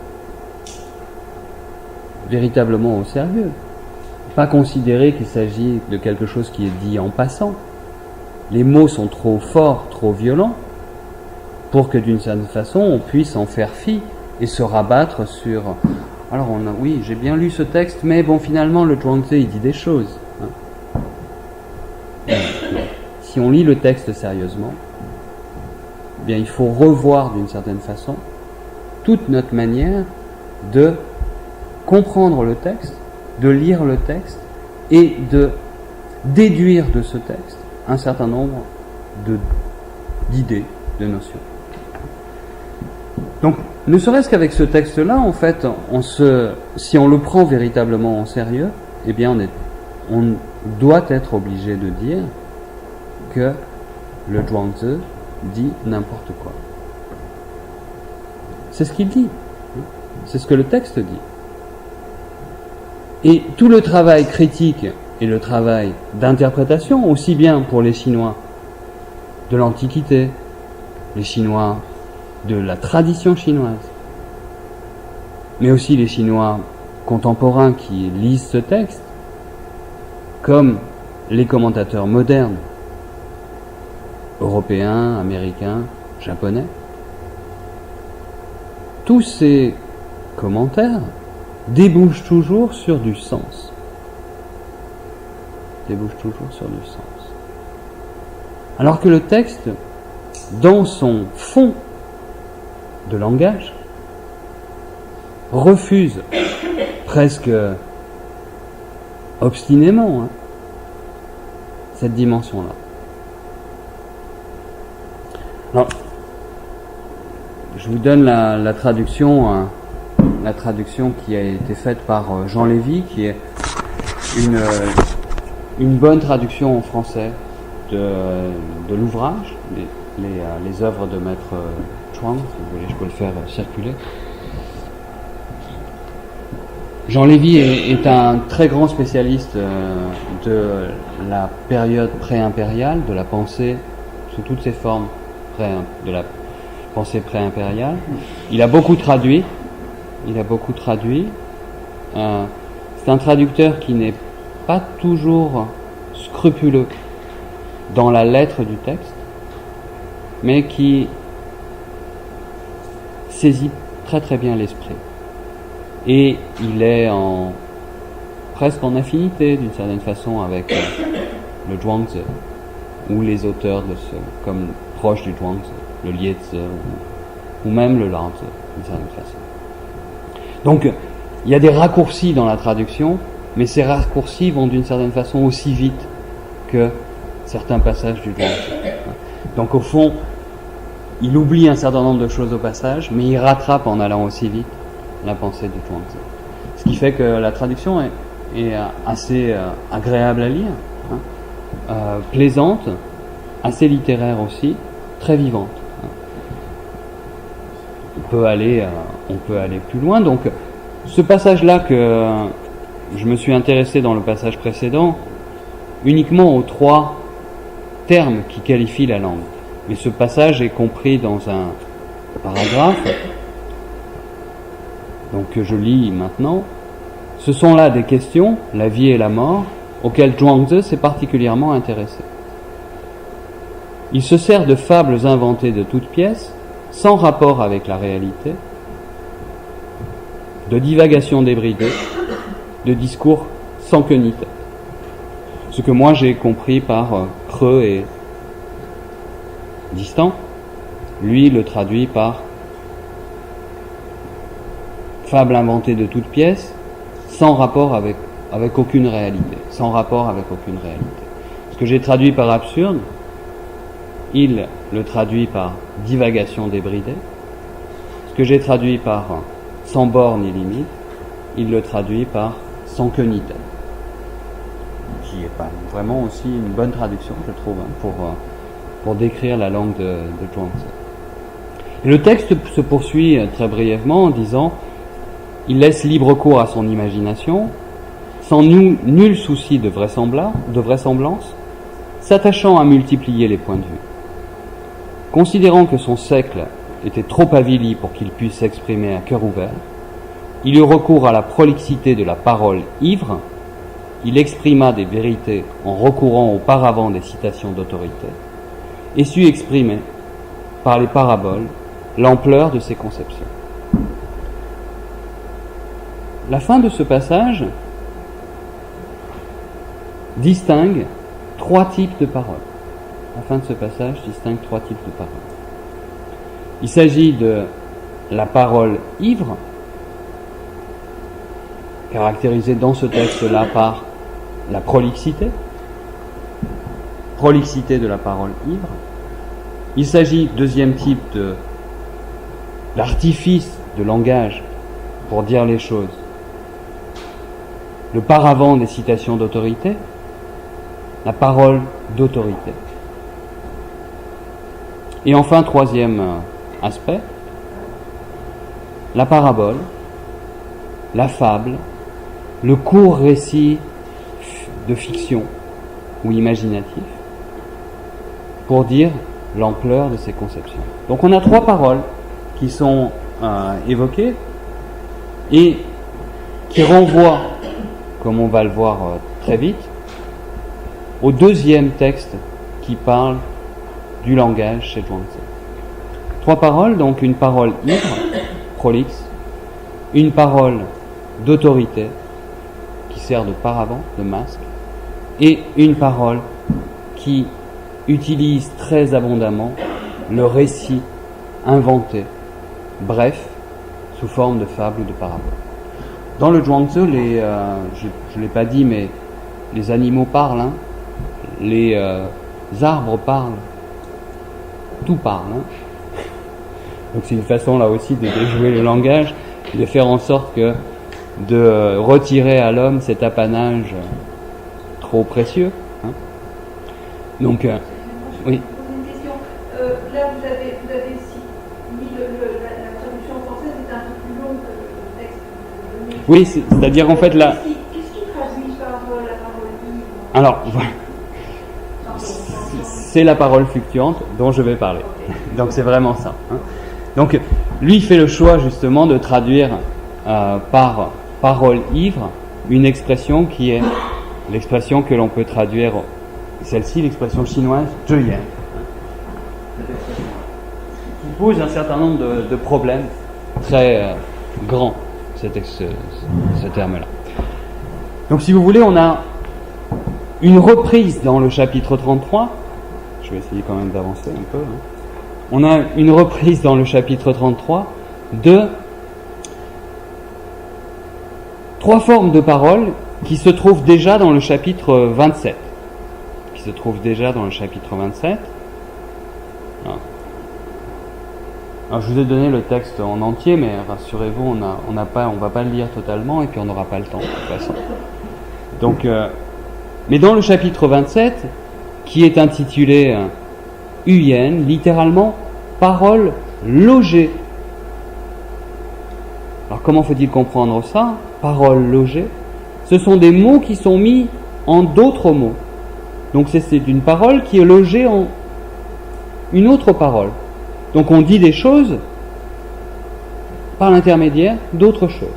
Véritablement au sérieux. Pas considérer qu'il s'agit de quelque chose qui est dit en passant. Les mots sont trop forts, trop violents, pour que d'une certaine façon on puisse en faire fi et se rabattre sur... Alors oui, j'ai bien lu ce texte, mais bon, finalement le Zhuangzi il dit des choses. Si on lit le texte sérieusement, eh bien il faut revoir d'une certaine façon toute notre manière de comprendre le texte, de lire le texte et de déduire de ce texte un certain nombre d'idées, de notions. Donc, ne serait-ce qu'avec ce texte-là, en fait, si on le prend véritablement en sérieux, eh bien, on doit être obligé de dire que le Zhuangzi dit n'importe quoi. C'est ce qu'il dit. C'est ce que le texte dit. Et tout le travail critique et le travail d'interprétation, aussi bien pour les Chinois de l'Antiquité, les Chinois de la tradition chinoise, mais aussi les Chinois contemporains qui lisent ce texte, comme les commentateurs modernes, européens, américains, japonais, tous ces commentaires débouchent toujours sur du sens. Débouchent toujours sur du sens. Alors que le texte, dans son fond de langage, refuse presque obstinément cette dimension-là. Alors, je vous donne la traduction qui a été faite par Jean Lévy, qui est une bonne traduction en français de l'ouvrage, les œuvres de Maître Chuang. Si vous voulez, je peux le faire circuler. Jean Lévy est un très grand spécialiste de la période pré-impériale, de la pensée sous toutes ses formes, de la pensée pré-impériale. Il a beaucoup traduit. C'est un traducteur qui n'est pas toujours scrupuleux dans la lettre du texte, mais qui saisit très très bien l'esprit. Et il est presque en affinité d'une certaine façon avec le Zhuangzi ou les auteurs comme proches du Zhuangzi, le Liezi ou même le Laozi d'une certaine façon. Donc il y a des raccourcis dans la traduction, mais ces raccourcis vont d'une certaine façon aussi vite que certains passages du Zhuangzi. Donc au fond, il oublie un certain nombre de choses au passage, mais il rattrape en allant aussi vite la pensée du Zhuangzi. Ce qui fait que la traduction est assez agréable à lire, plaisante, assez littéraire aussi, très vivante. On peut aller plus loin. Donc, ce passage-là que je me suis intéressé dans le passage précédent, uniquement aux 3 termes qui qualifient la langue. Mais ce passage est compris dans un paragraphe, donc que je lis maintenant, Ce sont là des questions, la vie et la mort, auxquelles Zhuangzi s'est particulièrement intéressé. Il se sert de fables inventées de toutes pièces, sans rapport avec la réalité, de divagations débridées, de discours sans queue ni tête. Ce que moi j'ai compris par creux et distant, lui le traduit par fable inventée de toutes pièces, sans rapport avec aucune réalité. Sans rapport avec aucune réalité. Ce que j'ai traduit par absurde, il le traduit par divagation débridée. Ce que j'ai traduit par sans borne ni limite, il le traduit par sans queue ni tête. Qui est pas vraiment aussi une bonne traduction, je trouve, pour décrire la langue de Zhuangzi. Et le texte se poursuit très brièvement en disant: il laisse libre cours à son imagination, sans nul souci de vraisemblance, s'attachant à multiplier les points de vue. Considérant que son siècle était trop avili pour qu'il puisse s'exprimer à cœur ouvert, il eut recours à la prolixité de la parole ivre. Il exprima des vérités en recourant auparavant des citations d'autorité, et sut exprimer, par les paraboles, l'ampleur de ses conceptions. La fin de ce passage distingue trois types de paroles. La fin de ce passage distingue trois types de paroles. Il s'agit de la parole ivre, caractérisée dans ce texte-là par la prolixité de la parole ivre. Il s'agit, deuxième type, de l'artifice de langage pour dire les choses, le paravent des citations d'autorité, la parole d'autorité. Et enfin, troisième aspect, la parabole, la fable, le court récit de fiction ou imaginatif, pour dire l'ampleur de ces conceptions. Donc on a trois paroles qui sont évoquées et qui renvoient, comme on va le voir très vite, au deuxième texte qui parle du langage chez Zhuangzi. Trois paroles, donc une parole ivre, prolixe, une parole d'autorité, qui sert de paravent, de masque, et une parole qui utilise très abondamment le récit inventé, bref, sous forme de fable ou de parabole. Dans le Zhuangzi, je ne l'ai pas dit, mais les animaux parlent, hein, les arbres parlent, tout parle. Hein. Donc c'est une façon là aussi de déjouer le langage, de faire en sorte que de retirer à l'homme cet apanage trop précieux. Hein. Donc, oui. Une question. Là, vous avez mis la traduction française est un peu plus longue que le texte. Oui, c'est-à-dire en fait là. Qu'est-ce qui traduit par la parole ivre? Alors, voilà. C'est la parole fluctuante dont je vais parler. Donc c'est vraiment ça. Hein. Donc lui il fait le choix justement de traduire par parole ivre une expression qui est l'expression que l'on peut traduire, celle-ci, l'expression chinoise « zhe yan », qui pose un certain nombre de problèmes très grands, ce terme-là. Donc si vous voulez, on a une reprise dans le chapitre 33, je vais essayer quand même d'avancer un peu, hein. On a une reprise dans le chapitre 33 de trois formes de paroles qui se trouvent déjà dans le chapitre 27. Alors, je vous ai donné le texte en entier, mais rassurez-vous, on va pas le lire totalement et puis on n'aura pas le temps de toute façon. Donc, mais dans le chapitre 27, qui est intitulé Huyen, littéralement parole logée. Alors comment faut-il comprendre ça? Parole logée, ce sont des mots qui sont mis en d'autres mots. Donc c'est une parole qui est logée en une autre parole. Donc on dit des choses par l'intermédiaire d'autres choses.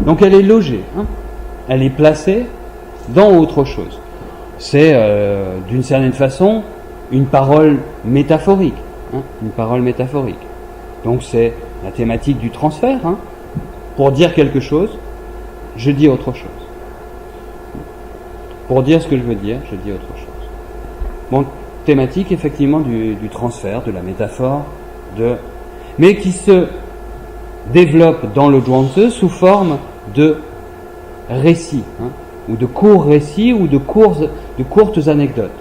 Donc elle est logée, hein. Elle est placée dans autre chose. C'est d'une certaine façon une parole métaphorique, hein, une parole métaphorique. Donc c'est la thématique du transfert, hein. Pour dire quelque chose, je dis autre chose. Pour dire ce que je veux dire, je dis autre chose. Bon, thématique effectivement du transfert, de la métaphore, mais qui se développe dans le Zhuangzi sous forme de récits, hein, ou de courts récits, ou de courtes anecdotes,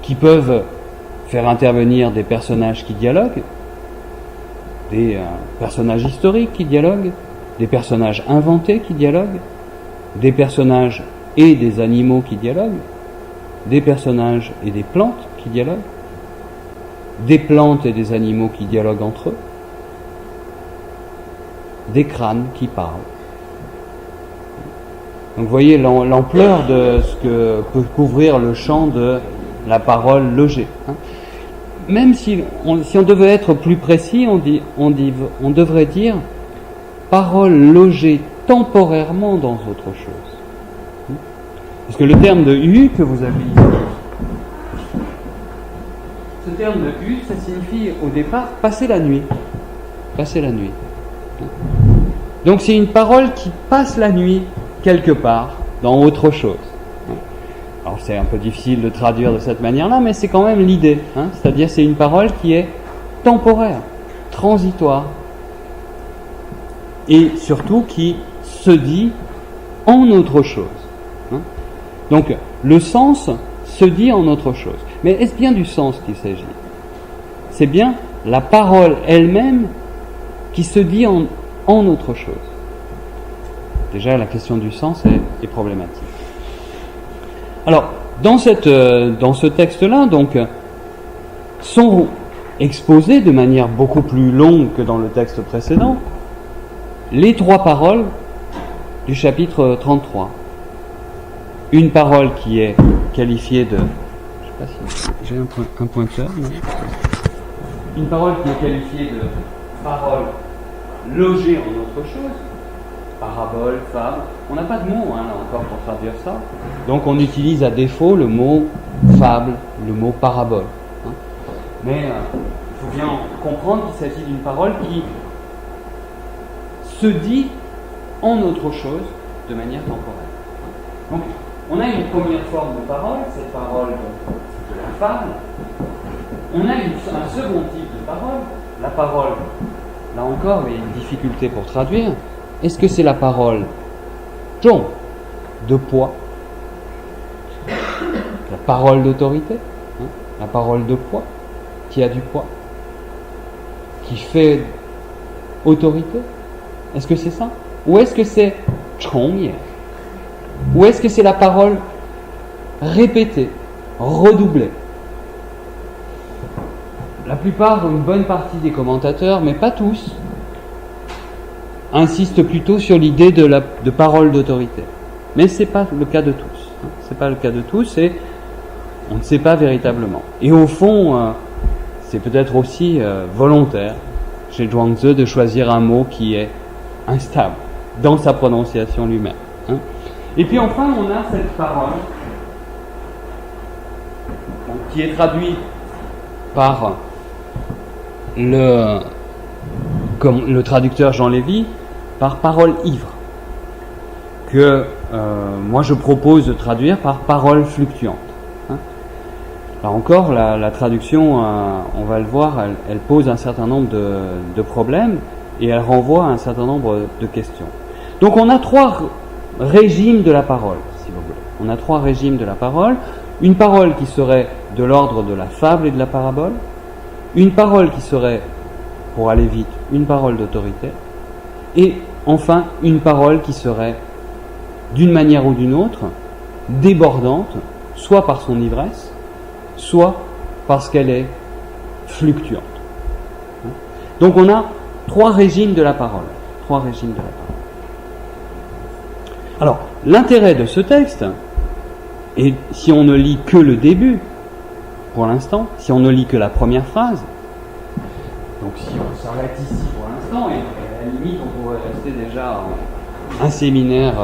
qui peuvent faire intervenir des personnages qui dialoguent, des personnages historiques qui dialoguent, des personnages inventés qui dialoguent, des personnages et des animaux qui dialoguent, des personnages et des plantes qui dialoguent, des plantes et des animaux qui dialoguent entre eux, des crânes qui parlent. Donc vous voyez l'ampleur de ce que peut couvrir le champ de la parole logée, hein. Même si on devait être plus précis, on devrait dire parole logée temporairement dans autre chose. Parce que le terme de hu que vous avez ici, ce terme de hu, ça signifie au départ passer la nuit. Passer la nuit. Donc c'est une parole qui passe la nuit quelque part dans autre chose. Alors c'est un peu difficile de traduire de cette manière-là, mais c'est quand même l'idée, hein. C'est-à-dire c'est une parole qui est temporaire, transitoire, et surtout qui se dit en autre chose, hein. Donc le sens se dit en autre chose. Mais est-ce bien du sens qu'il s'agit? C'est bien la parole elle-même qui se dit en autre chose. Déjà, la question du sens est problématique. Alors, dans ce texte-là, donc, sont exposées de manière beaucoup plus longue que dans le texte précédent les 3 paroles du chapitre 33. Une parole qui est qualifiée de... Je ne sais pas si j'ai un pointeur. Non. Une parole qui est qualifiée de parole logée en autre chose. Parabole, fable. On n'a pas de mot, hein, là encore, pour traduire ça. Donc on utilise à défaut le mot fable, le mot parabole, hein. Mais il faut bien comprendre qu'il s'agit d'une parole qui se dit en autre chose de manière temporaire. Donc on a une première forme de parole, cette parole de la fable. On a un second type de parole, la parole, là encore, il y a une difficulté pour traduire. Est-ce que c'est la parole zhong, de poids, la parole d'autorité, hein, la parole de poids, qui a du poids, qui fait autorité? Est-ce que c'est ça? Ou est-ce que c'est chongye? Ou est-ce que c'est la parole répétée, redoublée? La plupart, une bonne partie des commentateurs, mais pas tous, insiste plutôt sur l'idée de parole d'autorité. Mais ce n'est pas le cas de tous. C'est pas le cas de tous et on ne sait pas véritablement. Et au fond, c'est peut-être aussi volontaire chez Zhuangzi de choisir un mot qui est instable dans sa prononciation lui-même, hein. Et puis enfin, on a cette parole qui est traduite par comme le traducteur Jean Lévy, par parole ivre, que moi je propose de traduire par parole fluctuante, hein. Là encore, la traduction, on va le voir, elle pose un certain nombre de problèmes et elle renvoie à un certain nombre de questions. Donc on a 3 régimes de la parole, si vous voulez. On a 3 régimes de la parole. Une parole qui serait de l'ordre de la fable et de la parabole, une parole qui serait, pour aller vite, une parole d'autorité, et enfin une parole qui serait, d'une manière ou d'une autre, débordante, soit par son ivresse, soit parce qu'elle est fluctuante. Donc on a 3 régimes de la parole. 3 régimes de la parole. Alors, l'intérêt de ce texte, et si on ne lit que le début, pour l'instant, si on ne lit que la première phrase, donc si on s'arrête ici pour l'instant, et à la limite on pourrait rester déjà un séminaire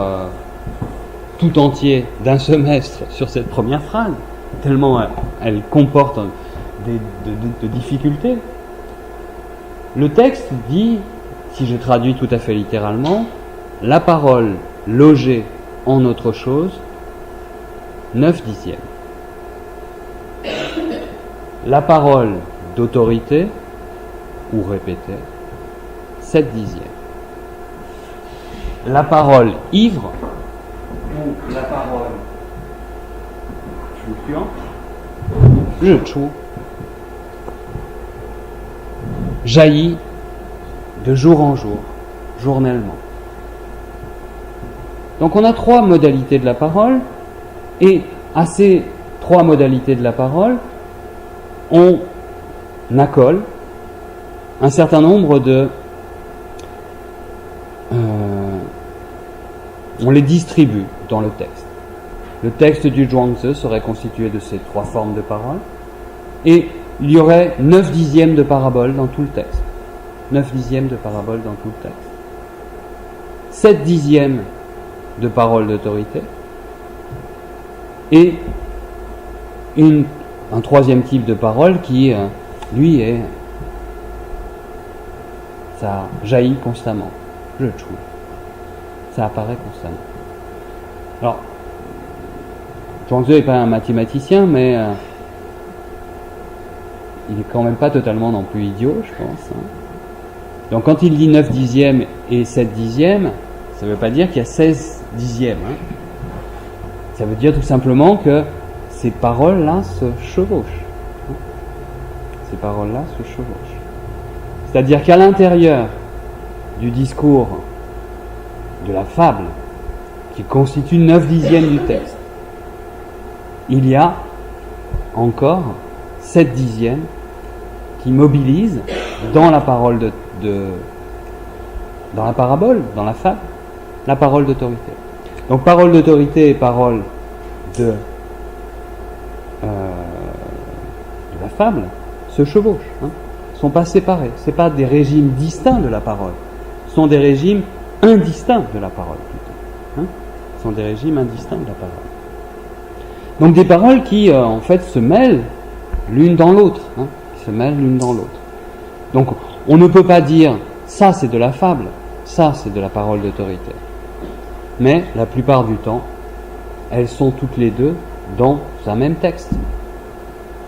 tout entier d'un semestre sur cette première phrase, tellement elle comporte de difficultés. Le texte dit, si je traduis tout à fait littéralement, la parole logée en autre chose, 9/10. La parole d'autorité, ou répétée, 7/10. La parole ivre, ou la parole fluctuante, 日出, jaillit de jour en jour, journellement. Donc on a 3 modalités de la parole, et à ces 3 modalités de la parole, on accole un certain nombre de... on les distribue dans le texte. Le texte du Zhuangzi serait constitué de ces 3 formes de parole, et il y aurait 9/10 de parabole dans tout le texte. 9/10 de parabole dans tout le texte. 7/10 de parole d'autorité, et un 3e type de parole qui, lui, ça jaillit constamment. Je trouve. Ça apparaît constamment. Alors, Zhuangzi n'est pas un mathématicien, mais il est quand même pas totalement non plus idiot, je pense. Donc quand il dit 9/10 et 7/10, ça ne veut pas dire qu'il y a 16/10. Ça veut dire tout simplement que ces paroles-là se chevauchent. Ces paroles-là se chevauchent. C'est-à-dire qu'à l'intérieur du discours, de la fable, qui constitue 9/10 du texte, il y a encore 7/10 qui mobilise dans la parole dans la parabole, dans la fable, la parole d'autorité. Donc parole d'autorité et parole de la fable se chevauchent, sont pas séparés. Ce n'est pas des régimes distincts de la parole, ce sont des régimes indistincts de la parole plutôt. Ce sont des régimes indistincts de la parole. Donc des paroles qui en fait se mêlent l'une dans l'autre, qui se mêlent l'une dans l'autre. Donc on ne peut pas dire ça c'est de la fable, ça c'est de la parole d'autorité. Mais la plupart du temps, elles sont toutes les deux dans un même texte.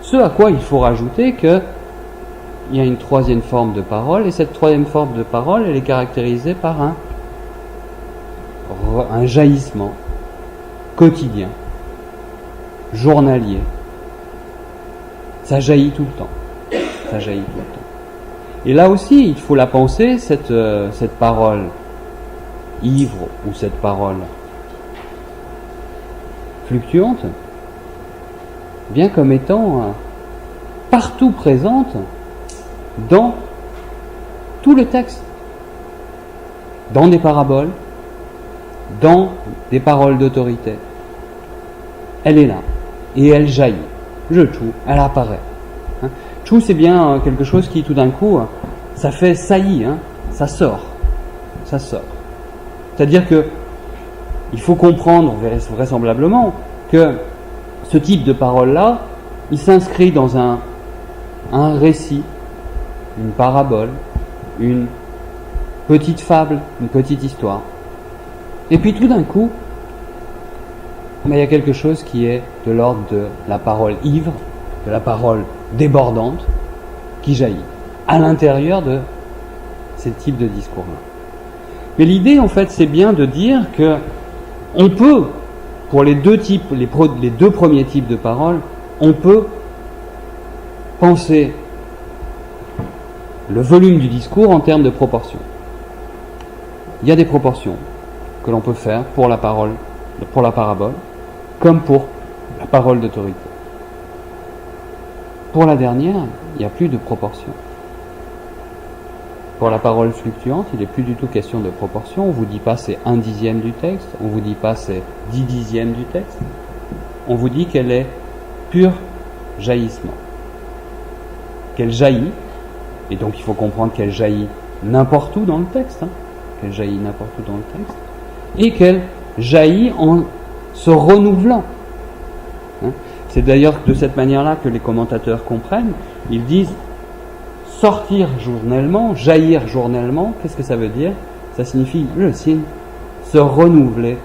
Ce à quoi il faut rajouter qu'il y a une 3e forme de parole, et cette 3e forme de parole, elle est caractérisée par un jaillissement quotidien, journalier. Ça jaillit tout le temps. Ça jaillit tout le temps. Et là aussi, il faut la penser, cette parole ivre ou cette parole fluctuante, bien comme étant partout présente dans tout le texte, dans des paraboles, dans des paroles d'autorité. Elle est là et elle jaillit. Elle apparaît. Chou, c'est bien quelque chose qui tout d'un coup, ça fait saillie, ça sort. Ça sort. C'est-à-dire que il faut comprendre vraisemblablement que ce type de parole-là, il s'inscrit dans un récit, une parabole, une petite fable, une petite histoire. Et puis tout d'un coup, il y a quelque chose qui est de l'ordre de la parole ivre, de la parole débordante, qui jaillit à l'intérieur de ce type de discours-là. Mais l'idée, en fait, c'est bien de dire que on peut, pour les deux premiers types de paroles, on peut penser le volume du discours en termes de proportions. Il y a des proportions que l'on peut faire pour la parole, pour la parabole, comme pour la parole d'autorité. Pour la dernière, il n'y a plus de proportion. Pour la parole fluctuante, il n'est plus du tout question de proportion. On ne vous dit pas c'est 1/10 du texte, on ne vous dit pas c'est 10/10 du texte. On vous dit qu'elle est pur jaillissement. Qu'elle jaillit, et donc il faut comprendre qu'elle jaillit n'importe où dans le texte, qu'elle jaillit n'importe où dans le texte, et qu'elle jaillit en se renouvelant. C'est d'ailleurs de cette manière-là que les commentateurs comprennent. Ils disent sortir journellement, jaillir journellement. Qu'est-ce que ça veut dire? Ça signifie le signe se renouveler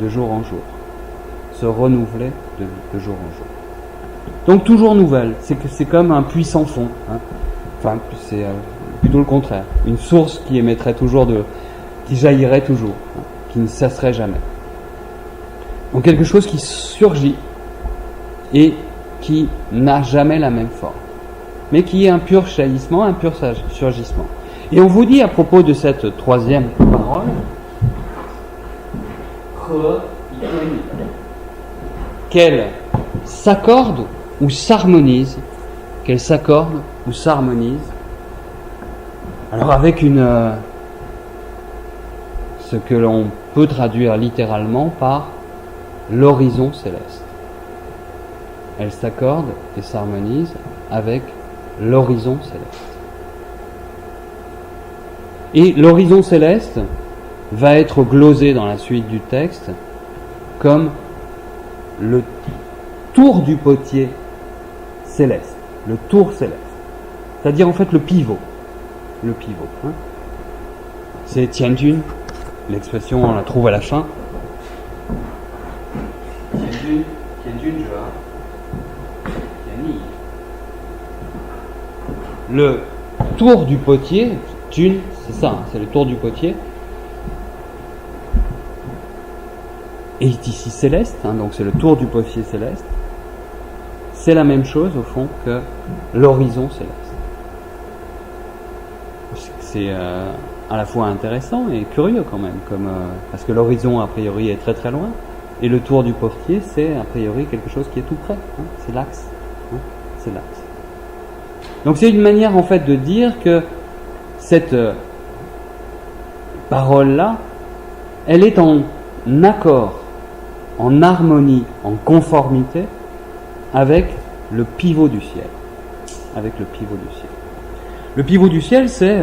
de jour en jour. Se renouveler de jour en jour. Donc toujours nouvelle. C'est comme un puits sans fond. Enfin, c'est plutôt le contraire. Une source qui émettrait toujours qui jaillirait toujours, qui ne cesserait jamais. Donc quelque chose qui surgit et qui n'a jamais la même forme, mais qui est un pur jaillissement, un pur surgissement. Et on vous dit à propos de cette troisième parole, qu'elle s'accorde ou s'harmonise, alors avec ce que l'on peut traduire littéralement par l'horizon céleste. Elle s'accorde et s'harmonise avec l'horizon céleste. Et l'horizon céleste va être glosé dans la suite du texte comme le tour du potier céleste, le tour céleste. C'est-à-dire en fait le pivot. Le pivot. C'est Tianjun, l'expression on la trouve à la fin. Le tour du potier, Jun, c'est ça, c'est le tour du potier. Et ici céleste, donc c'est le tour du potier céleste. C'est la même chose au fond que l'horizon céleste. C'est à la fois intéressant et curieux quand même, parce que l'horizon a priori est très très loin, et le tour du potier c'est a priori quelque chose qui est tout près. C'est l'axe. C'est l'axe. Donc c'est une manière en fait de dire que cette parole-là, elle est en accord, en harmonie, en conformité avec le pivot du ciel. Avec le pivot du ciel. Le pivot du ciel, c'est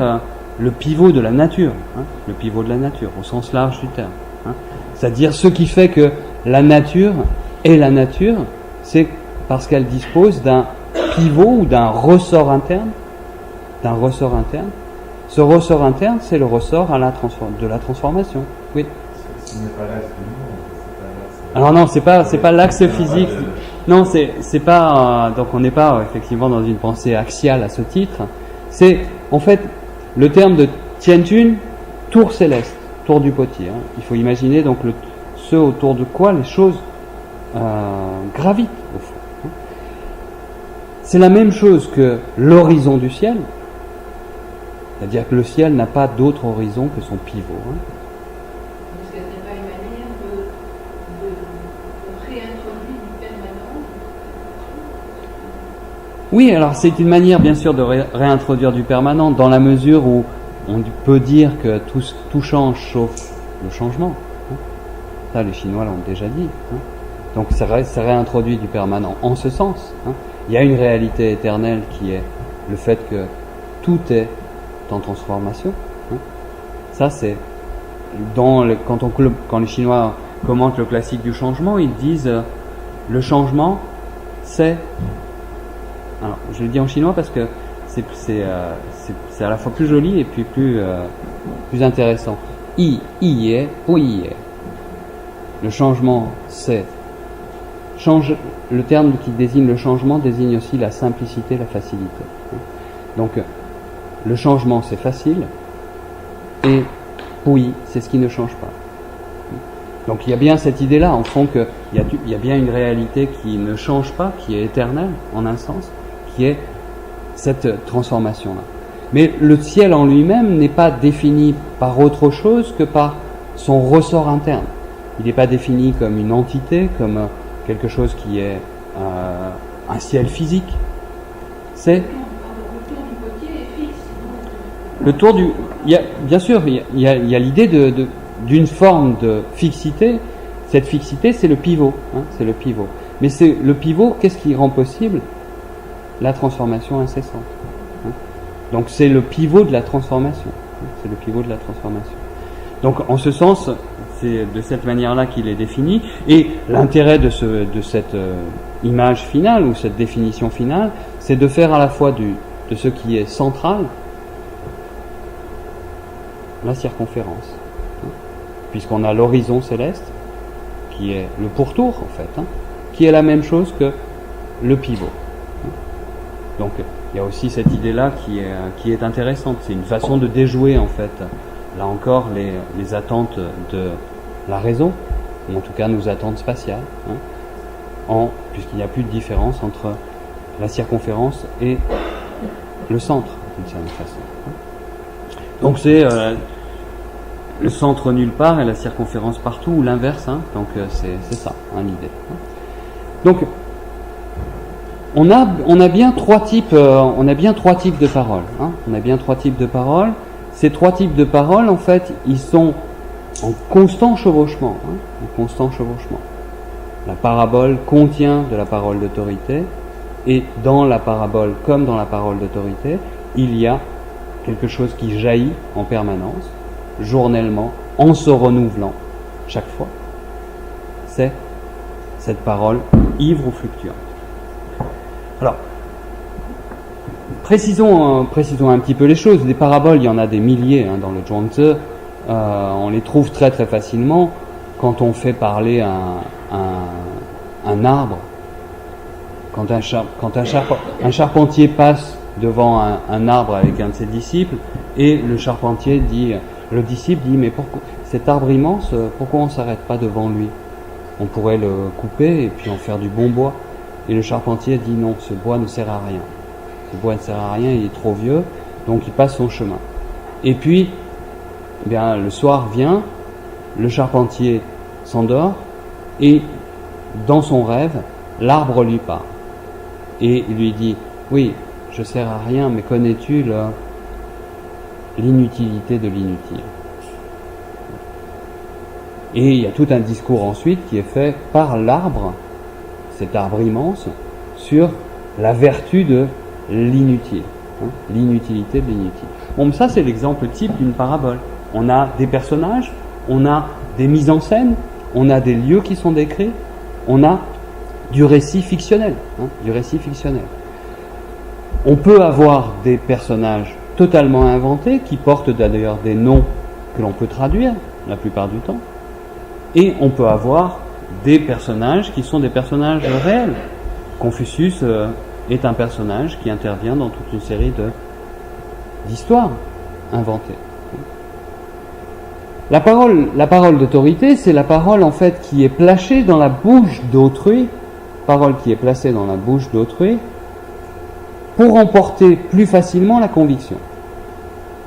le pivot de la nature. Le pivot de la nature, au sens large du terme. C'est-à-dire ce qui fait que la nature est la nature, c'est parce qu'elle dispose d'un pivot ou d'un ressort interne. Ce ressort interne, c'est le ressort de la transformation. Oui. Ce n'est pas l'axe du monde. Alors non, c'est pas l'axe physique. Non, c'est pas. Donc on n'est pas effectivement dans une pensée axiale à ce titre. C'est en fait le terme de Tianjun, tour céleste, tour du potier. Il faut imaginer donc ce autour de quoi les choses gravitent au fond. C'est la même chose que l'horizon du ciel, c'est-à-dire que le ciel n'a pas d'autre horizon que son pivot. Est-ce que ce n'est pas une manière de réintroduire du permanent? Oui, alors c'est une manière bien sûr de réintroduire du permanent dans la mesure où on peut dire que tout change sauf le changement. Ça, les Chinois l'ont déjà dit. Donc ça réintroduit du permanent en ce sens. Il y a une réalité éternelle qui est le fait que tout est en transformation. Ça, c'est quand les Chinois commentent le classique du changement, ils disent le changement, c'est. Alors, je le dis en chinois parce que c'est à la fois plus joli et puis plus intéressant. Yi ye, bu yi ye. Le changement, c'est. Le terme qui désigne le changement désigne aussi la simplicité, la facilité. Donc, le changement, c'est facile, et oui, c'est ce qui ne change pas. Donc, il y a bien cette idée-là, en fond, qu'il y a bien une réalité qui ne change pas, qui est éternelle, en un sens, qui est cette transformation-là. Mais le ciel en lui-même n'est pas défini par autre chose que par son ressort interne. Il n'est pas défini comme une entité, comme quelque chose qui est un ciel physique. C'est le tour du. Bien sûr, il y a l'idée d'une forme de fixité. Cette fixité, c'est le pivot. C'est le pivot. Mais c'est le pivot. Qu'est-ce qui rend possible la transformation incessante? Donc c'est le pivot de la transformation. C'est le pivot de la transformation. Donc en ce sens, C'est de cette manière-là qu'il est défini. Et l'intérêt de cette image finale ou cette définition finale, c'est de faire à la fois de ce qui est central la circonférence. Puisqu'on a l'horizon céleste, qui est le pourtour en fait, qui est la même chose que le pivot. Donc il y a aussi cette idée-là qui est intéressante. C'est une façon de déjouer en fait, là encore, les attentes de la raison, ou en tout cas nos attentes spatiales, puisqu'il n'y a plus de différence entre la circonférence et le centre, d'une certaine façon. Donc c'est le centre nulle part et la circonférence partout, ou l'inverse, donc c'est ça, l'idée. Donc on a bien trois types de paroles. On a bien trois types de paroles. Ces trois types de paroles, en fait, ils sont en constant chevauchement. En constant chevauchement. La parabole contient de la parole d'autorité, et dans la parabole, comme dans la parole d'autorité, il y a quelque chose qui jaillit en permanence, journellement, en se renouvelant chaque fois. C'est cette parole ivre ou fluctuante. Alors, précisons un petit peu les choses. Des paraboles, il y en a des milliers dans le Zhuangzi. On les trouve très très facilement quand on fait parler un arbre. Quand un charpentier passe devant un arbre avec un de ses disciples, et le disciple dit, mais pourquoi cet arbre immense, pourquoi on ne s'arrête pas devant lui? On pourrait le couper et puis en faire du bon bois. Et le charpentier dit non, ce bois ne sert à rien. Ce bois ne sert à rien, il est trop vieux, donc il passe son chemin. Et puis, le soir vient, le charpentier s'endort, et dans son rêve, l'arbre lui parle. Et il lui dit, oui, je sers à rien, mais connais-tu l'inutilité de l'inutile? Et il y a tout un discours ensuite qui est fait par l'arbre, cet arbre immense, sur la vertu de l'inutile, l'inutilité de l'inutile. Bon, ça c'est l'exemple type d'une parabole. On a des personnages, on a des mises en scène, on a des lieux qui sont décrits, on a du récit fictionnel, du récit fictionnel. On peut avoir des personnages totalement inventés, qui portent d'ailleurs des noms que l'on peut traduire la plupart du temps, et on peut avoir des personnages qui sont des personnages réels. Confucius est un personnage qui intervient dans toute une série d'histoires inventées. La parole d'autorité, c'est la parole en fait qui est placée dans la bouche d'autrui, parole qui est placée dans la bouche d'autrui, pour emporter plus facilement la conviction.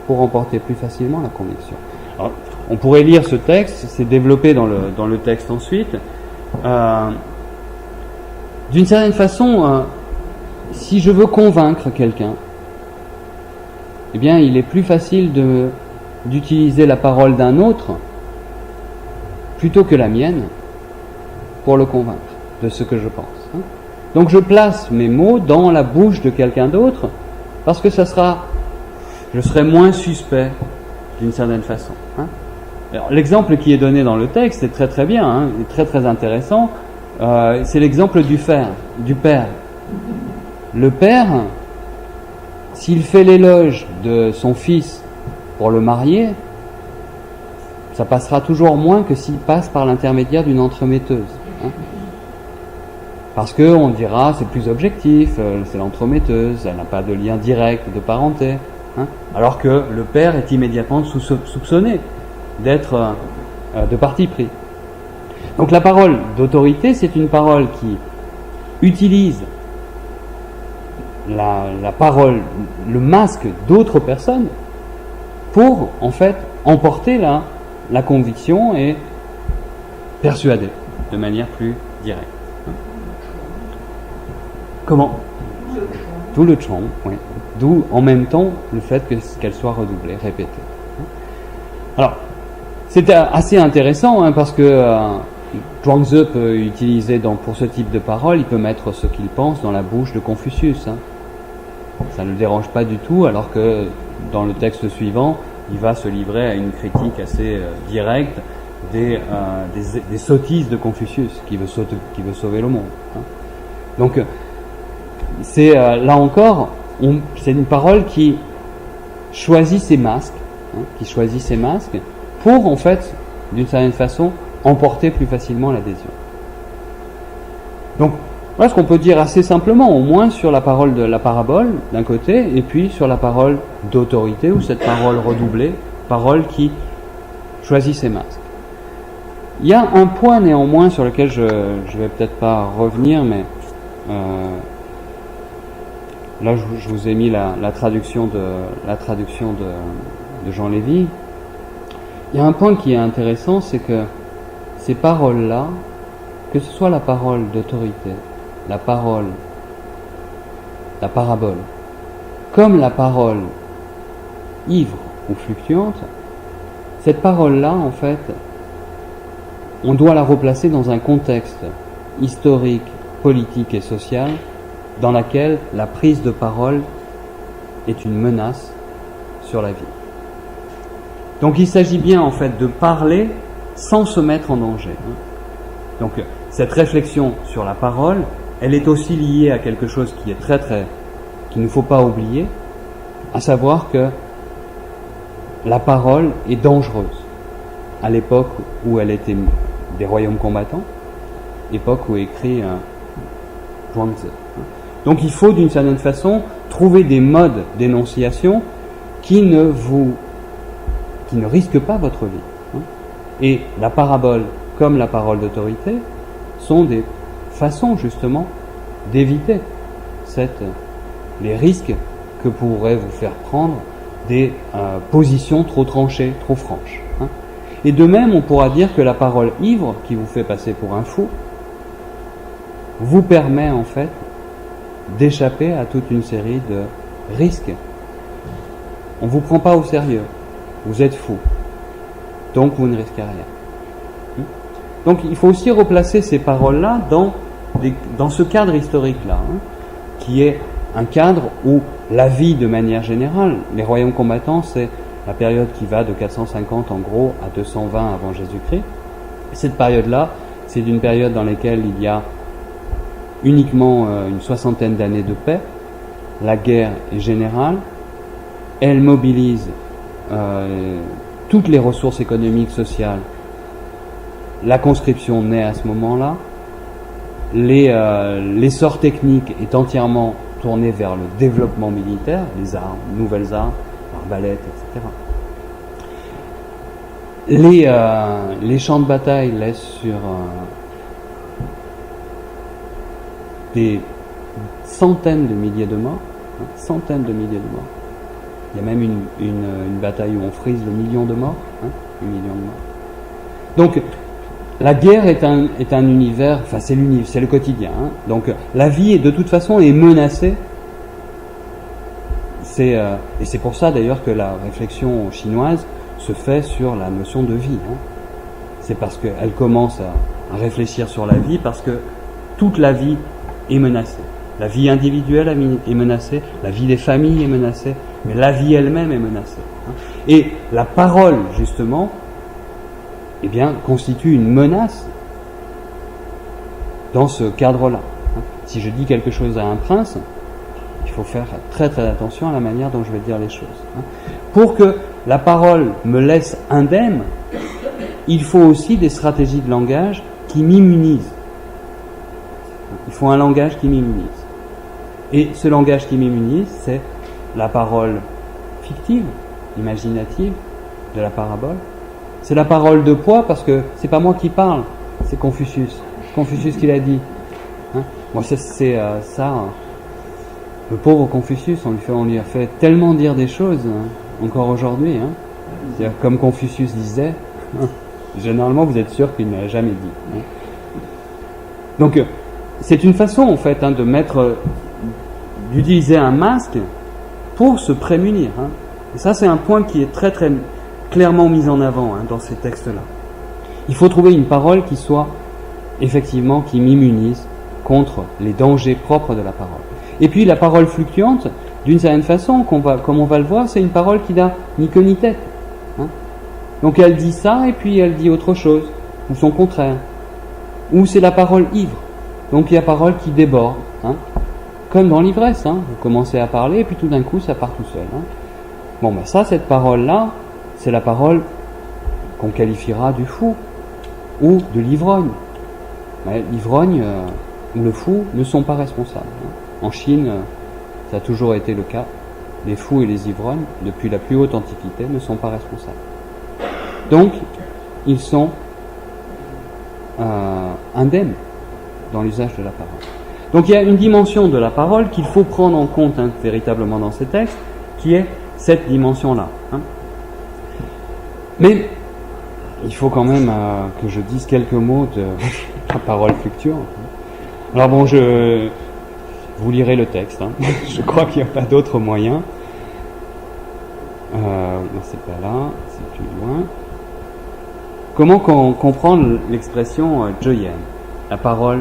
Pour emporter plus facilement la conviction. Alors, on pourrait lire ce texte, c'est développé dans le texte ensuite. D'une certaine façon, si je veux convaincre quelqu'un, eh bien, il est plus facile d'utiliser la parole d'un autre plutôt que la mienne pour le convaincre de ce que je pense. Donc je place mes mots dans la bouche de quelqu'un d'autre parce que je serai moins suspect d'une certaine façon. Alors, l'exemple qui est donné dans le texte est très très bien, très très intéressant. C'est l'exemple du père. Le père, s'il fait l'éloge de son fils pour le marier, ça passera toujours moins que s'il passe par l'intermédiaire d'une entremetteuse. Parce qu'on dira, c'est plus objectif, c'est l'entremetteuse, elle n'a pas de lien direct de parenté. Alors que le père est immédiatement soupçonné d'être de parti pris. Donc la parole d'autorité, c'est une parole qui utilise la parole, le masque d'autres personnes pour, en fait, emporter la conviction et persuader de manière plus directe. Comment? D'où le chong, oui. D'où, en même temps, le fait qu'elle soit redoublée, répétée. Alors, c'est assez intéressant, parce que Zhuangzi peut utiliser, pour ce type de parole, il peut mettre ce qu'il pense dans la bouche de Confucius. Ça ne le dérange pas du tout, alors que dans le texte suivant, il va se livrer à une critique assez directe des sottises de Confucius qui veut sauver le monde. Hein. Donc c'est là encore, c'est une parole qui choisit ses masques, pour en fait, d'une certaine façon, emporter plus facilement l'adhésion. Donc voilà ce qu'on peut dire assez simplement, au moins sur la parole de la parabole d'un côté, et puis sur la parole d'autorité, ou cette parole redoublée, parole qui choisit ses masques. Il y a un point néanmoins sur lequel je vais peut-être pas revenir, mais là je vous ai mis la traduction de Jean Lévy. Il y a un point qui est intéressant, c'est que ces paroles-là, que ce soit la parole d'autorité, la parabole, comme la parole ivre ou fluctuante, cette parole-là, en fait, on doit la replacer dans un contexte historique, politique et social dans lequel la prise de parole est une menace sur la vie. Donc il s'agit bien, en fait, de parler sans se mettre en danger. Donc cette réflexion sur la parole, elle est aussi liée à quelque chose qui est qu'il ne faut pas oublier, à savoir que la parole est dangereuse à l'époque où elle était des royaumes combattants, époque où est écrit Zhuangzi. Donc il faut d'une certaine façon trouver des modes d'énonciation qui ne risquent pas votre vie. Et la parabole, comme la parole d'autorité, sont des façons justement d'éviter les risques que pourraient vous faire prendre des positions trop tranchées, trop franches. Et de même, on pourra dire que la parole ivre, qui vous fait passer pour un fou, vous permet en fait d'échapper à toute une série de risques. On ne vous prend pas au sérieux, vous êtes fou, donc vous ne risquez rien. Donc il faut aussi replacer ces paroles-là dans ce cadre historique-là, qui est un cadre où la vie de manière générale, les royaumes combattants, c'est la période qui va de 450 en gros à 220 avant Jésus-Christ. Cette période-là, c'est une période dans laquelle il y a uniquement une soixantaine d'années de paix. La guerre est générale, elle mobilise toutes les ressources économiques, sociales. La conscription naît à ce moment-là. L'essor technique est entièrement tourné vers le développement militaire, les armes, nouvelles armes, arbalètes, etc. Les champs de bataille laissent sur des centaines de milliers de morts. Il y a même une bataille où on frise le million de morts. 1 million de morts. Donc, la guerre est un univers, enfin c'est le quotidien. Donc la vie de toute façon est menacée. Et c'est pour ça d'ailleurs que la réflexion chinoise se fait sur la notion de vie. C'est parce qu'elle commence à réfléchir sur la vie, parce que toute la vie est menacée. La vie individuelle est menacée, la vie des familles est menacée, mais la vie elle-même est menacée. Et la parole, justement, constitue une menace dans ce cadre-là. Si je dis quelque chose à un prince, il faut faire très très attention à la manière dont je vais dire les choses. Pour que la parole me laisse indemne, il faut aussi des stratégies de langage qui m'immunisent. Il faut un langage qui m'immunise. Et ce langage qui m'immunise, c'est la parole fictive, imaginative de la parabole. C'est la parole de poids, parce que c'est pas moi qui parle, c'est Confucius. Confucius qui l'a dit. Moi, le pauvre Confucius, on lui a fait tellement dire des choses, encore aujourd'hui. C'est-à-dire, comme Confucius disait, généralement vous êtes sûr qu'il ne l'a jamais dit. Donc, c'est une façon en fait d'utiliser un masque pour se prémunir. Et ça, c'est un point qui est très très clairement mis en avant dans ces textes-là. Il faut trouver une parole qui soit effectivement, qui m'immunise contre les dangers propres de la parole. Et puis la parole fluctuante, d'une certaine façon, comme on va le voir, c'est une parole qui n'a ni queue ni tête. Donc elle dit ça et puis elle dit autre chose, ou son contraire. Ou c'est la parole ivre. Donc il y a parole qui déborde. Hein. Comme dans l'ivresse, hein. Vous commencez à parler et puis tout d'un coup ça part tout seul. Hein. Bon, ben ça, cette parole-là, c'est la parole qu'on qualifiera du fou ou de l'ivrogne. Mais l'ivrogne ou le fou ne sont pas responsables. Hein. En Chine, ça a toujours été le cas. Les fous et les ivrognes, depuis la plus haute antiquité, ne sont pas responsables. Donc, ils sont indemnes dans l'usage de la parole. Donc, il y a une dimension de la parole qu'il faut prendre en compte hein, véritablement dans ces textes, qui est cette dimension-là. Hein. Mais, il faut quand même que je dise quelques mots de la parole fluctuante. Alors bon, vous lirez le texte. Hein. Je crois qu'il n'y a pas d'autre moyen. C'est pas là, c'est plus loin. Comment comprendre l'expression joyen, la parole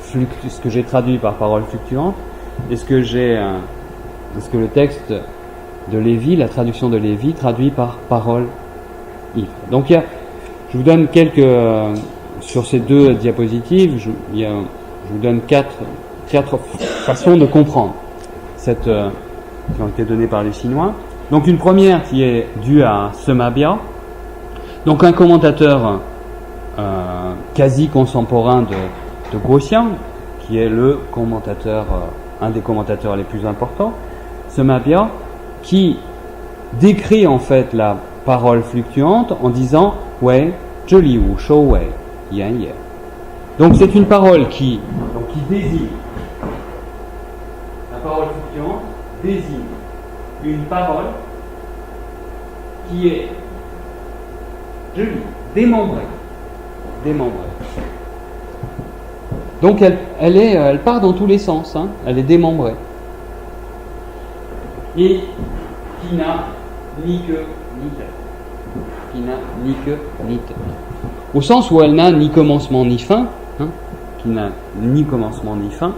ce que j'ai traduit par parole fluctuante, et ce que le texte de Lévi, la traduction de Lévi, traduit par parole ivre. Donc je vous donne sur ces deux diapositives, je vous donne quatre façons de comprendre qui ont été données par les Chinois. Donc une première qui est due à Sema Bia, donc un commentateur quasi contemporain de Guoxiang, qui est un des commentateurs les plus importants, Sema Bia, qui décrit en fait la parole fluctuante en disant Wei, zhe li wu shou wei, yan ye. Donc c'est une parole qui désigne, la parole fluctuante désigne une parole qui est démembrée. Donc elle part dans tous les sens, hein, elle est démembrée. Et qui n'a ni queue ni tête. Qui n'a ni queue ni tête. Au sens où elle n'a ni commencement ni fin, hein, qui n'a ni commencement ni fin,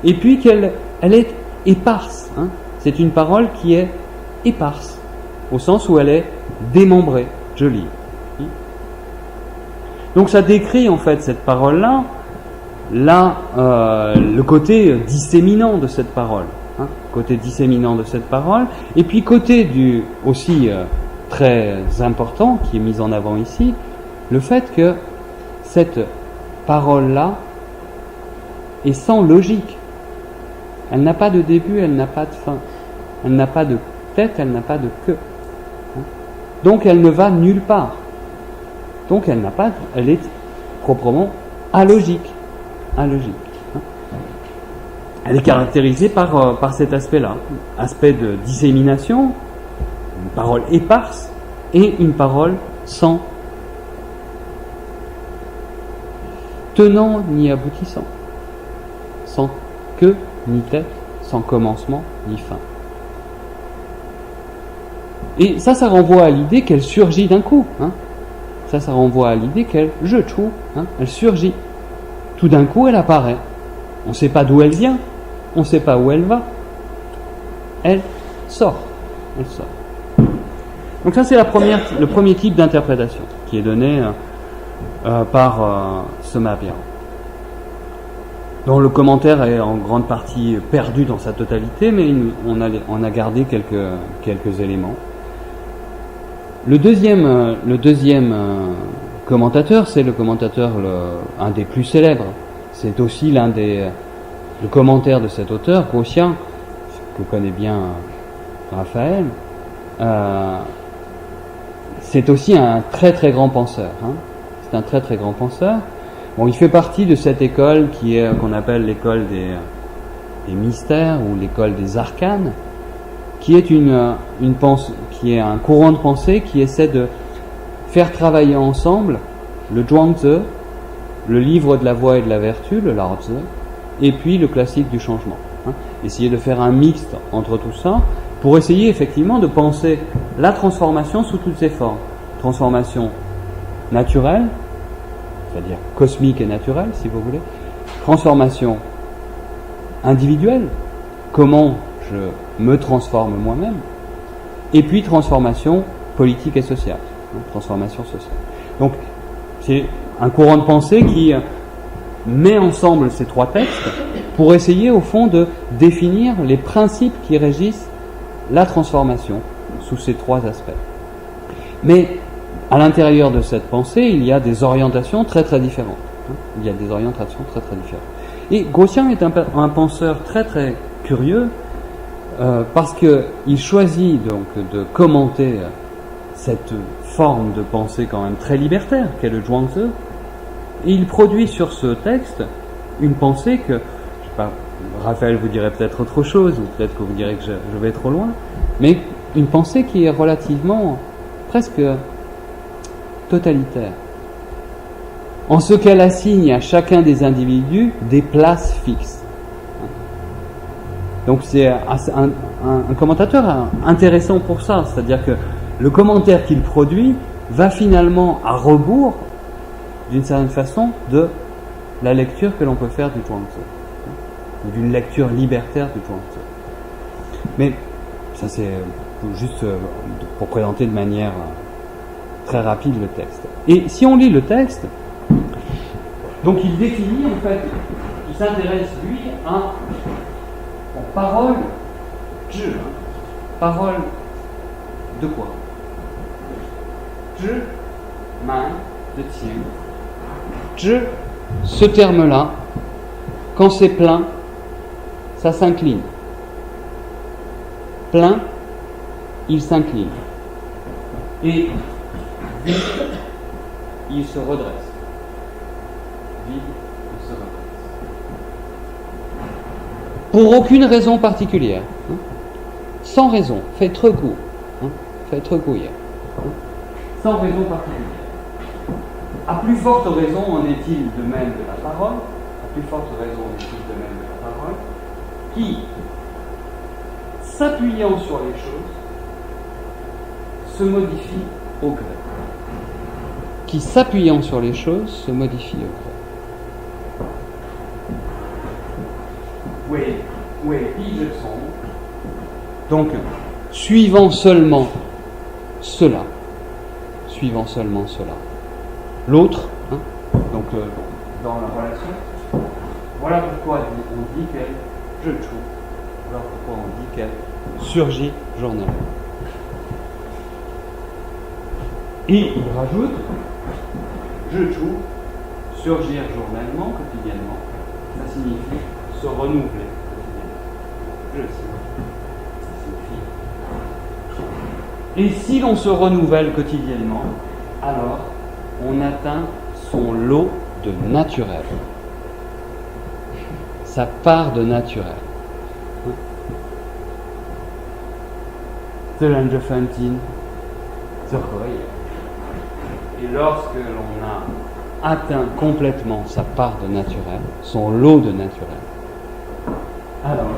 et puis qu'elle est éparse. Hein. C'est une parole qui est éparse, au sens où elle est démembrée, jolie. Donc ça décrit en fait cette parole-là, le côté disséminant de cette parole, hein, côté disséminant de cette parole, et puis côté aussi très important qui est mis en avant ici, le fait que cette parole-là est sans logique. Elle n'a pas de début, elle n'a pas de fin. Elle n'a pas de tête, elle n'a pas de queue. Donc elle ne va nulle part. Donc elle est proprement alogique. Elle est caractérisée par cet aspect-là, aspect de dissémination, une parole éparse et une parole sans tenant ni aboutissant, sans queue ni tête, sans commencement ni fin. Et ça renvoie à l'idée qu'elle surgit d'un coup. Hein. Ça renvoie à l'idée qu'elle surgit. Tout d'un coup, elle apparaît. On ne sait pas d'où elle vient, on ne sait pas où elle va. Elle sort. Donc ça, c'est le premier type d'interprétation qui est donné par Sema Bia, dont le commentaire est en grande partie perdu dans sa totalité, mais on a gardé quelques éléments. Le deuxième commentateur, c'est le commentateur un des plus célèbres. C'est aussi le commentaire de cet auteur, Guoxiang, que connaît bien Raphaël. C'est aussi un très très grand penseur. Hein. C'est un très très grand penseur. Bon, il fait partie de cette école qu'on appelle l'école des mystères ou l'école des arcanes, qui est qui est un courant de pensée qui essaie de faire travailler ensemble le Zhuangzi, le livre de la voie et de la vertu, le Laozi, et puis le classique du changement. Hein. Essayer de faire un mixte entre tout ça pour essayer effectivement de penser la transformation sous toutes ses formes. Transformation naturelle, c'est-à-dire cosmique et naturelle, si vous voulez. Transformation individuelle, comment je me transforme moi-même. Et puis transformation politique et sociale. transformation sociale. Donc, c'est un courant de pensée qui met ensemble ces trois textes pour essayer, au fond, de définir les principes qui régissent la transformation sous ces trois aspects. Mais, à l'intérieur de cette pensée, il y a des orientations très très différentes. Il y a des orientations très très différentes. Et Grotian est un penseur très très curieux parce qu'il choisit donc de commenter cette forme de pensée quand même très libertaire qu'est le Zhuangzi, et il produit sur ce texte une pensée que, je sais pas, Raphaël vous dirait peut-être autre chose, ou peut-être que vous direz que je vais trop loin, mais une pensée qui est relativement presque totalitaire, en ce qu'elle assigne à chacun des individus des places fixes. Donc c'est un commentateur intéressant pour ça, c'est-à-dire que le commentaire qu'il produit va finalement à rebours, d'une certaine façon, de la lecture que l'on peut faire du Zhuangzi, ou d'une lecture libertaire du Zhuangzi. Mais ça c'est juste pour présenter de manière très rapide le texte. Et si on lit le texte, donc il définit en fait, il s'intéresse lui aux paroles zhi, paroles de quoi? Zhi, man, de tiens. Zhi, ce terme-là, quand c'est plein, ça s'incline. Plein, il s'incline. Et vide, il se redresse. Vide, il se redresse. Pour aucune raison particulière. Sans raison. Fait très court. Fait très court hier. Sans raison particulière. À plus forte raison en est-il de même de la parole, à plus forte raison en est-il de même de la parole, qui, s'appuyant sur les choses, se modifie au gré. Qui, s'appuyant sur les choses, se modifie au gré. Oui, je sens. Donc, suivant seulement cela, l'autre, donc dans la relation, voilà pourquoi on dit qu'elle je trouve, voilà pourquoi on dit qu'elle surgit journalement. Et il rajoute je trouve, surgir journellement, quotidiennement, ça signifie se renouveler quotidiennement. Je sais. Et si l'on se renouvelle quotidiennement, alors on atteint son lot de naturel, sa part de naturel. Et lorsque l'on a atteint complètement sa part de naturel, son lot de naturel, alors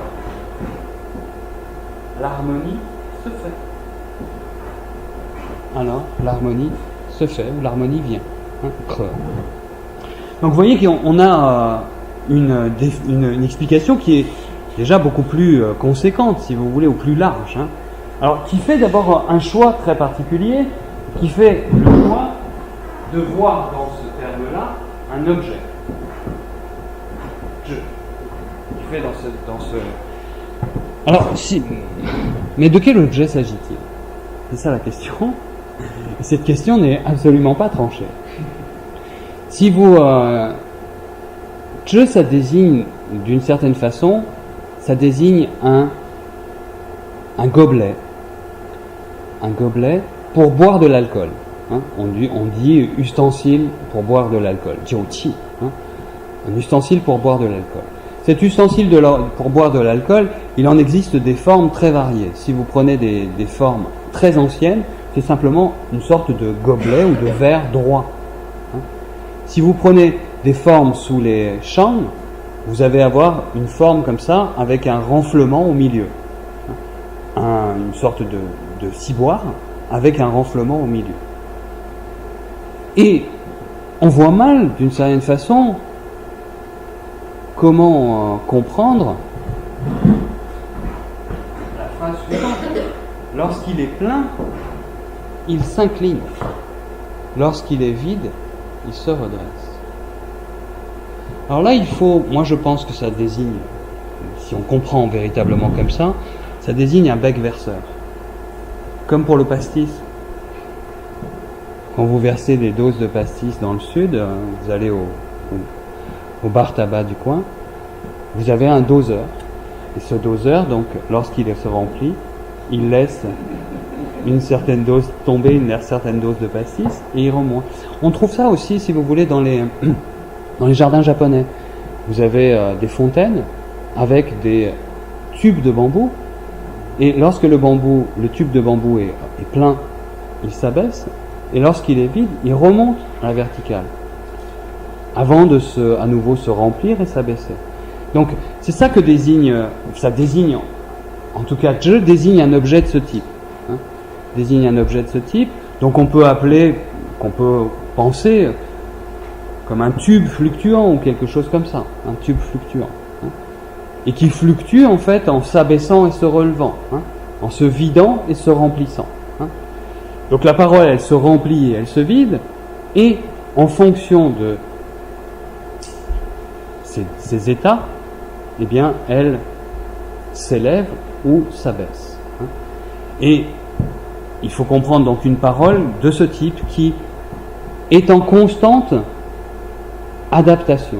l'harmonie se fait. Alors, l'harmonie se fait, ou l'harmonie vient. Donc, vous voyez qu'on a une explication qui est déjà beaucoup plus conséquente, si vous voulez, ou plus large. Alors, qui fait d'abord un choix très particulier, qui fait le choix de voir dans ce terme-là un objet. Je. Qui fait dans ce... Alors, mais de quel objet s'agit-il? C'est ça la question. Et cette question n'est absolument pas tranchée. Si vous... ça désigne, d'une certaine façon, ça désigne un gobelet. Un gobelet pour boire de l'alcool. On dit ustensile pour boire de l'alcool. Jiuqi. Un ustensile pour boire de l'alcool. Cet ustensile pour boire de l'alcool, il en existe des formes très variées. Si vous prenez des formes très anciennes, c'est simplement une sorte de gobelet ou de verre droit. Si vous prenez des formes sous les Shang, vous allez avoir une forme comme ça, avec un renflement au milieu. Une sorte de ciboire, avec un renflement au milieu. Et on voit mal, d'une certaine façon, comment comprendre la phrase suivante. Lorsqu'il est plein, il s'incline. lorsqu'il est vide, il se redresse. Alors là, moi je pense que ça désigne, si on comprend véritablement comme ça désigne un bec verseur. Comme pour le pastis. Quand vous versez des doses de pastis dans le sud, vous allez au bar tabac du coin, vous avez un doseur. Et ce doseur, donc, lorsqu'il se remplit, il laisse une certaine dose tomber, une certaine dose de pastis, et il remonte. On trouve ça aussi, si vous voulez, dans les jardins japonais. Vous avez des fontaines avec des tubes de bambou, et lorsque le tube de bambou est plein, il s'abaisse, et lorsqu'il est vide, il remonte à la verticale, avant de à nouveau se remplir et s'abaisser. Donc, c'est ça que ça désigne, en tout cas, je désigne un objet de ce type. Désigne un objet de ce type, donc on peut penser comme un tube fluctuant ou quelque chose comme ça, un tube fluctuant, et qui fluctue en fait en s'abaissant et se relevant, en se vidant et se remplissant. Donc la parole, elle se remplit et elle se vide, et en fonction de ces états, eh bien, elle s'élève ou s'abaisse. Et il faut comprendre donc une parole de ce type qui est en constante adaptation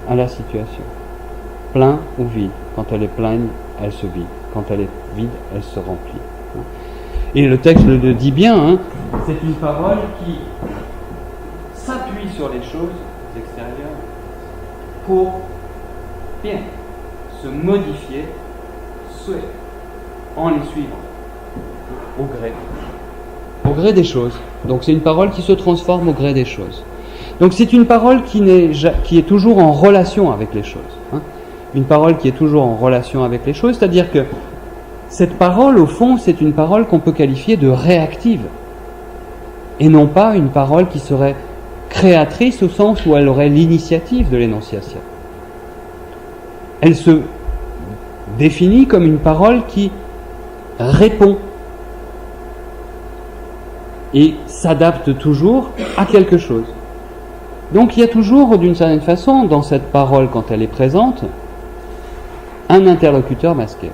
à la situation. Plein ou vide. Quand elle est pleine, elle se vide. Quand elle est vide, elle se remplit. Et le texte le dit bien, c'est une parole qui s'appuie sur les choses extérieures pour bien se modifier en les suivant au gré des choses. Donc c'est une parole qui se transforme au gré des choses. Donc c'est une parole qui est toujours en relation avec les choses. Une parole qui est toujours en relation avec les choses, c'est-à-dire que cette parole, au fond, c'est une parole qu'on peut qualifier de réactive, et non pas une parole qui serait créatrice au sens où elle aurait l'initiative de l'énonciation. Elle se définit comme une parole qui répond et s'adapte toujours à quelque chose. Donc il y a toujours, d'une certaine façon, dans cette parole, quand elle est présente, un interlocuteur masqué,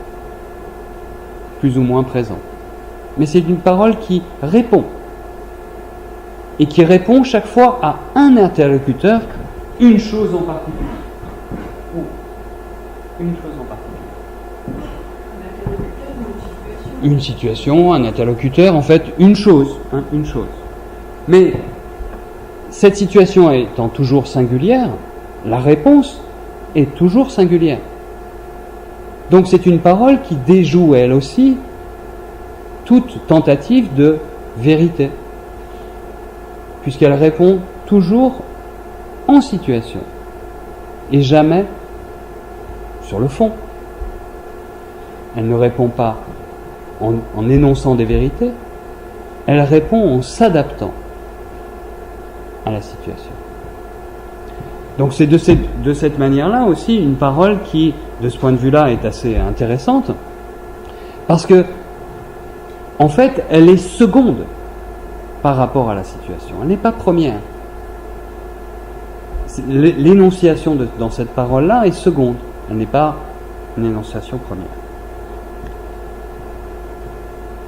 plus ou moins présent. Mais c'est une parole qui répond, et qui répond chaque fois à un interlocuteur, une chose en particulier. Ou une chose en particulier. Une situation, un interlocuteur, en fait, une chose. Une chose. Mais cette situation étant toujours singulière, la réponse est toujours singulière. Donc c'est une parole qui déjoue, elle aussi, toute tentative de vérité, puisqu'elle répond toujours en situation, et jamais sur le fond. Elle ne répond pas en énonçant des vérités, elle répond en s'adaptant à la situation. Donc c'est de cette manière-là aussi une parole qui, de ce point de vue-là, est assez intéressante, parce que, en fait, elle est seconde par rapport à la situation. Elle n'est pas première. L'énonciation dans cette parole-là est seconde. Elle n'est pas une énonciation première.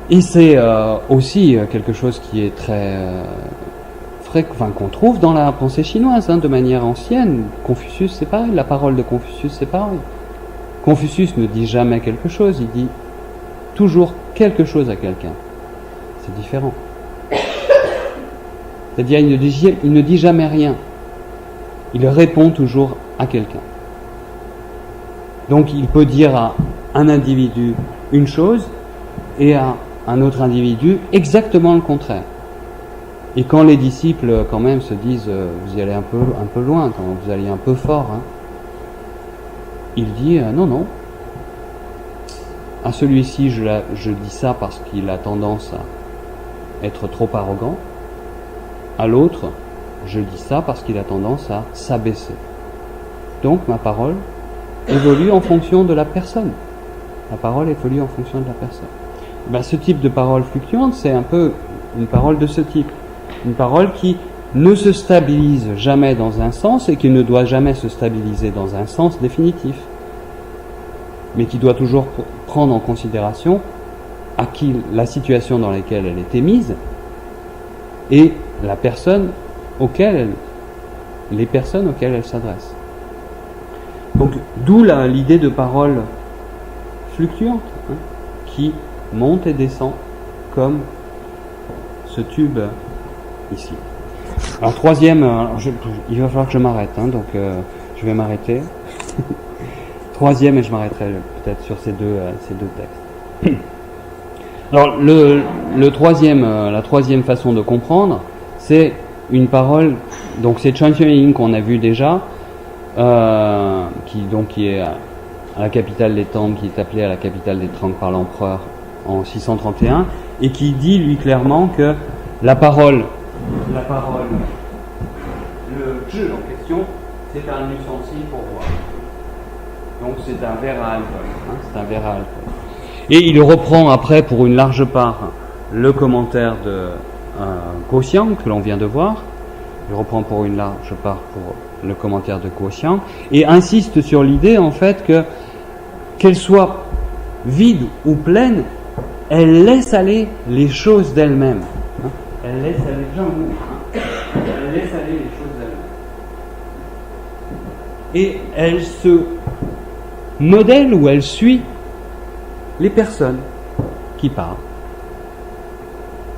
Et c'est aussi quelque chose qui est très qu'on trouve dans la pensée chinoise, de manière ancienne. Confucius, c'est pareil. La parole de Confucius, c'est pareil. Confucius ne dit jamais quelque chose, il dit toujours quelque chose à quelqu'un. C'est différent. C'est-à-dire, il ne dit jamais rien. Il répond toujours à quelqu'un. Donc, il peut dire à un individu une chose et à un autre individu exactement le contraire. Et quand les disciples, quand même, se disent vous y allez un peu loin, quand vous allez un peu fort, il dit non. À celui-ci, je dis ça parce qu'il a tendance à être trop arrogant. À l'autre, je dis ça parce qu'il a tendance à s'abaisser. Donc ma parole évolue en fonction de la personne. La parole évolue en fonction de la personne. Ce type de parole fluctuante, c'est un peu une parole de ce type. une parole qui ne se stabilise jamais dans un sens et qui ne doit jamais se stabiliser dans un sens définitif, mais qui doit toujours prendre en considération la situation dans laquelle elle est émise et la personne les personnes auxquelles elle s'adresse. Donc, d'où l'idée de parole fluctuante, qui monte et descend comme ce tube ici. Alors, troisième, il va falloir que je m'arrête, donc je vais m'arrêter. Troisième, et je m'arrêterai peut-être sur ces deux textes. Alors, la troisième façon de comprendre, c'est une parole, donc c'est Chuan Xuanying qu'on a vu déjà, qui est à la capitale des Tang, qui est appelée à la capitale des Tang par l'empereur en 631, et qui dit lui clairement que la parole, le zhi en question, c'est un ustensile pour boire. Donc c'est un verre à alcool. C'est un verre à alcool. Et il reprend après pour une large part le commentaire de Guoxiang que l'on vient de voir. Il reprend pour une large part pour le commentaire de Guoxiang et insiste sur l'idée en fait qu'elle soit vide ou pleine, elle laisse aller les choses d'elle-même. Elle laisse aller elle laisse aller les choses d'elle-même. Et elle se modèle ou elle suit les personnes qui parlent.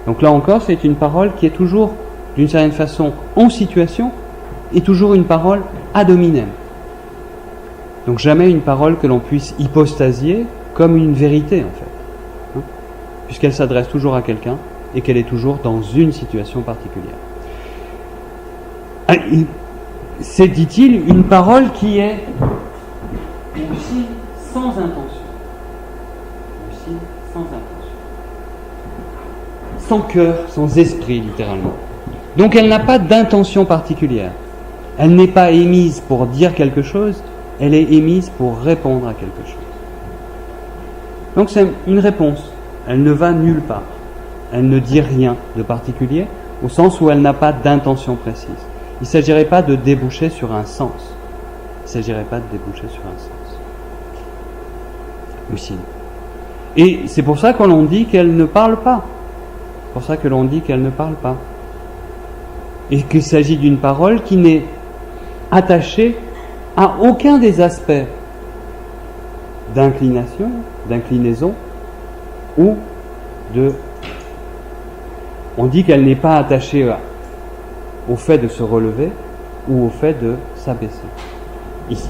Donc là encore, c'est une parole qui est toujours, d'une certaine façon, en situation, et toujours une parole ad hominem. Donc jamais une parole que l'on puisse hypostasier comme une vérité, en fait. Puisqu'elle s'adresse toujours à quelqu'un, et qu'elle est toujours dans une situation particulière. C'est, dit-il, une parole qui est aussi sans intention. Aussi sans intention. Sans cœur, sans esprit, littéralement. Donc elle n'a pas d'intention particulière. Elle n'est pas émise pour dire quelque chose, elle est émise pour répondre à quelque chose. Donc c'est une réponse. Elle ne va nulle part. Elle ne dit rien de particulier, au sens où elle n'a pas d'intention précise. Il ne s'agirait pas de déboucher sur un sens. Il ne s'agirait pas de déboucher sur un sens. Aussi. Et c'est pour ça que l'on dit qu'elle ne parle pas. C'est pour ça que l'on dit qu'elle ne parle pas. Et qu'il s'agit d'une parole qui n'est attachée à aucun des aspects d'inclinaison ou de... On dit qu'elle n'est pas attachée au fait de se relever ou au fait de s'abaisser. Ici.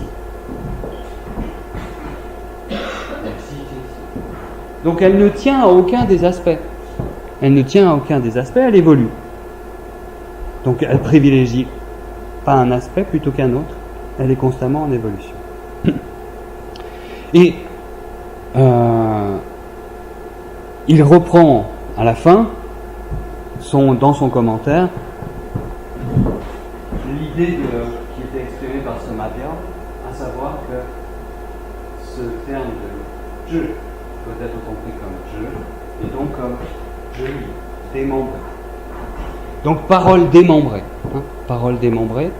Donc elle ne tient à aucun des aspects. Elle ne tient à aucun des aspects, elle évolue. Donc elle privilégie pas un aspect plutôt qu'un autre. Elle est constamment en évolution. Et il reprend à la fin, dans son commentaire, l'idée qui était exprimée par ce Madhya, à savoir que ce terme de je peut être compris comme je, et donc comme je démembré. Donc parole démembrée. Parole démembrée,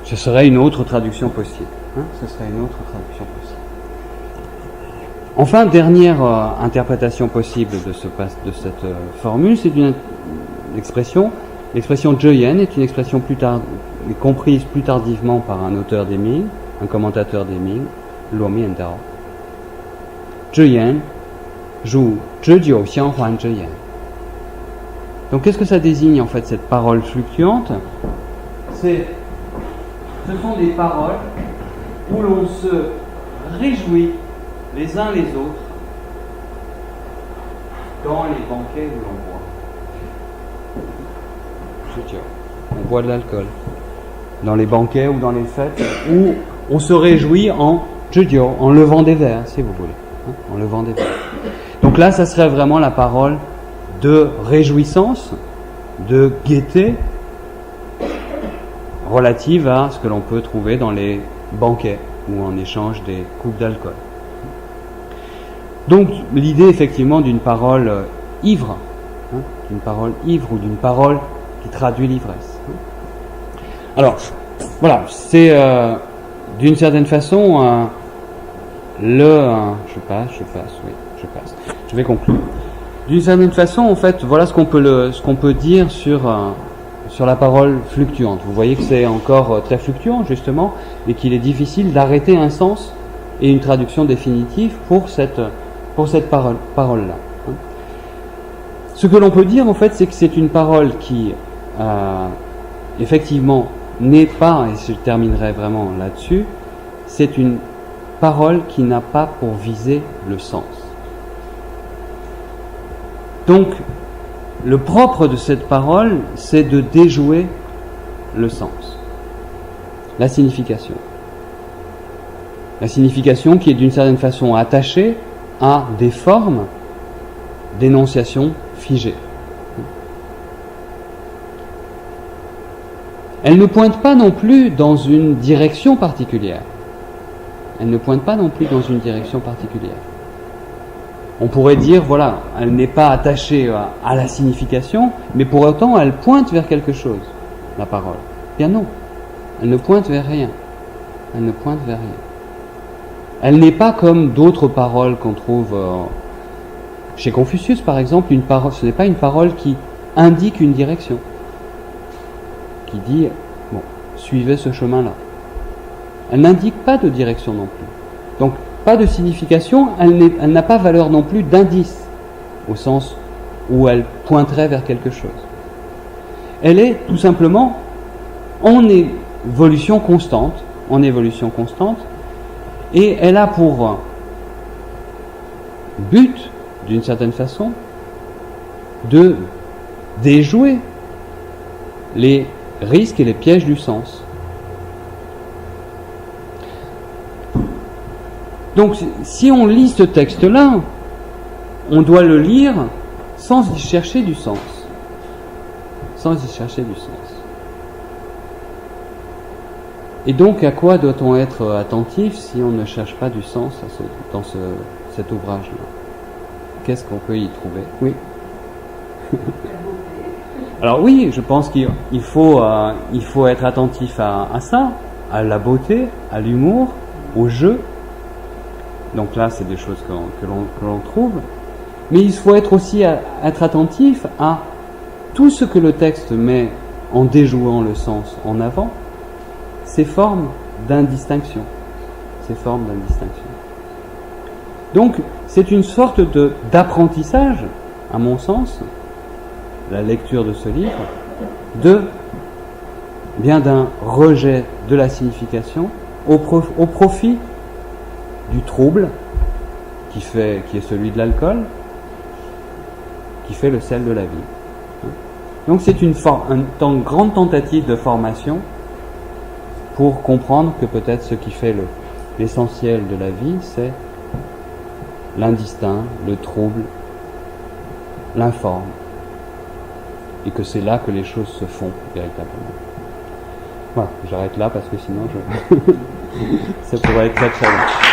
ce serait une autre traduction possible. Ce serait une autre traduction possible. Enfin, dernière interprétation possible de cette formule, c'est une expression. L'expression Zheyan est une expression comprise plus tardivement par un auteur des Ming, un commentateur des Ming, Luo Miandao. Zheyan, Zhu, Zhejiu Xianghuan Zheyan. Donc qu'est-ce que ça désigne en fait cette parole fluctuante ? Ce sont des paroles où l'on se réjouit les uns les autres dans les banquets où l'on boit. On boit de l'alcool. Dans les banquets ou dans les fêtes où on se réjouit en levant des verres, si vous voulez. En levant des verres. Donc là, ça serait vraiment la parole de réjouissance, de gaieté relative à ce que l'on peut trouver dans les banquets ou en échange des coupes d'alcool. Donc l'idée effectivement d'une parole ivre, d'une parole ivre ou d'une parole qui traduit l'ivresse. Alors, voilà, c'est d'une certaine façon je passe. Je vais conclure. D'une certaine façon, en fait, voilà ce qu'on peut dire sur la parole fluctuante. Vous voyez que c'est encore très fluctuant, justement, et qu'il est difficile d'arrêter un sens et une traduction définitive pour cette parole-là. Ce que l'on peut dire, en fait, c'est que c'est une parole qui, effectivement, n'est pas, et je terminerai vraiment là-dessus, c'est une parole qui n'a pas pour viser le sens. Donc, le propre de cette parole, c'est de déjouer le sens, la signification. La signification qui est d'une certaine façon attachée à des formes d'énonciation figées. Elle ne pointe pas non plus dans une direction particulière. On pourrait dire, voilà, elle n'est pas attachée à la signification, mais pour autant, elle pointe vers quelque chose, la parole. Bien non, elle ne pointe vers rien. Elle n'est pas comme d'autres paroles qu'on trouve chez Confucius, par exemple. Ce n'est pas une parole qui indique une direction, qui dit, bon, suivez ce chemin-là. Elle n'indique pas de direction non plus. Donc, pas de signification, elle n'a pas valeur non plus d'indice, au sens où elle pointerait vers quelque chose. Elle est tout simplement en évolution constante, et elle a pour but, d'une certaine façon, de déjouer les risques et les pièges du sens. Donc, si on lit ce texte-là, on doit le lire sans y chercher du sens. Et donc, à quoi doit-on être attentif si on ne cherche pas du sens dans cet ouvrage-là? Qu'est-ce qu'on peut y trouver? Oui. Alors oui, je pense qu'il faut être attentif à ça, à la beauté, à l'humour, au jeu. Donc là, c'est des choses que l'on trouve. Mais il faut être aussi être attentif à tout ce que le texte met en déjouant le sens en avant, ces formes d'indistinction. Donc, c'est une sorte d'apprentissage, à mon sens, la lecture de ce livre, d'un rejet de la signification au profit du trouble qui est celui de l'alcool, qui fait le sel de la vie. Donc c'est une grande tentative de formation pour comprendre que peut-être ce qui fait l'essentiel de la vie, c'est l'indistinct, le trouble, l'informe, et que c'est là que les choses se font véritablement. Voilà, j'arrête là parce que sinon ça pourrait être très très long.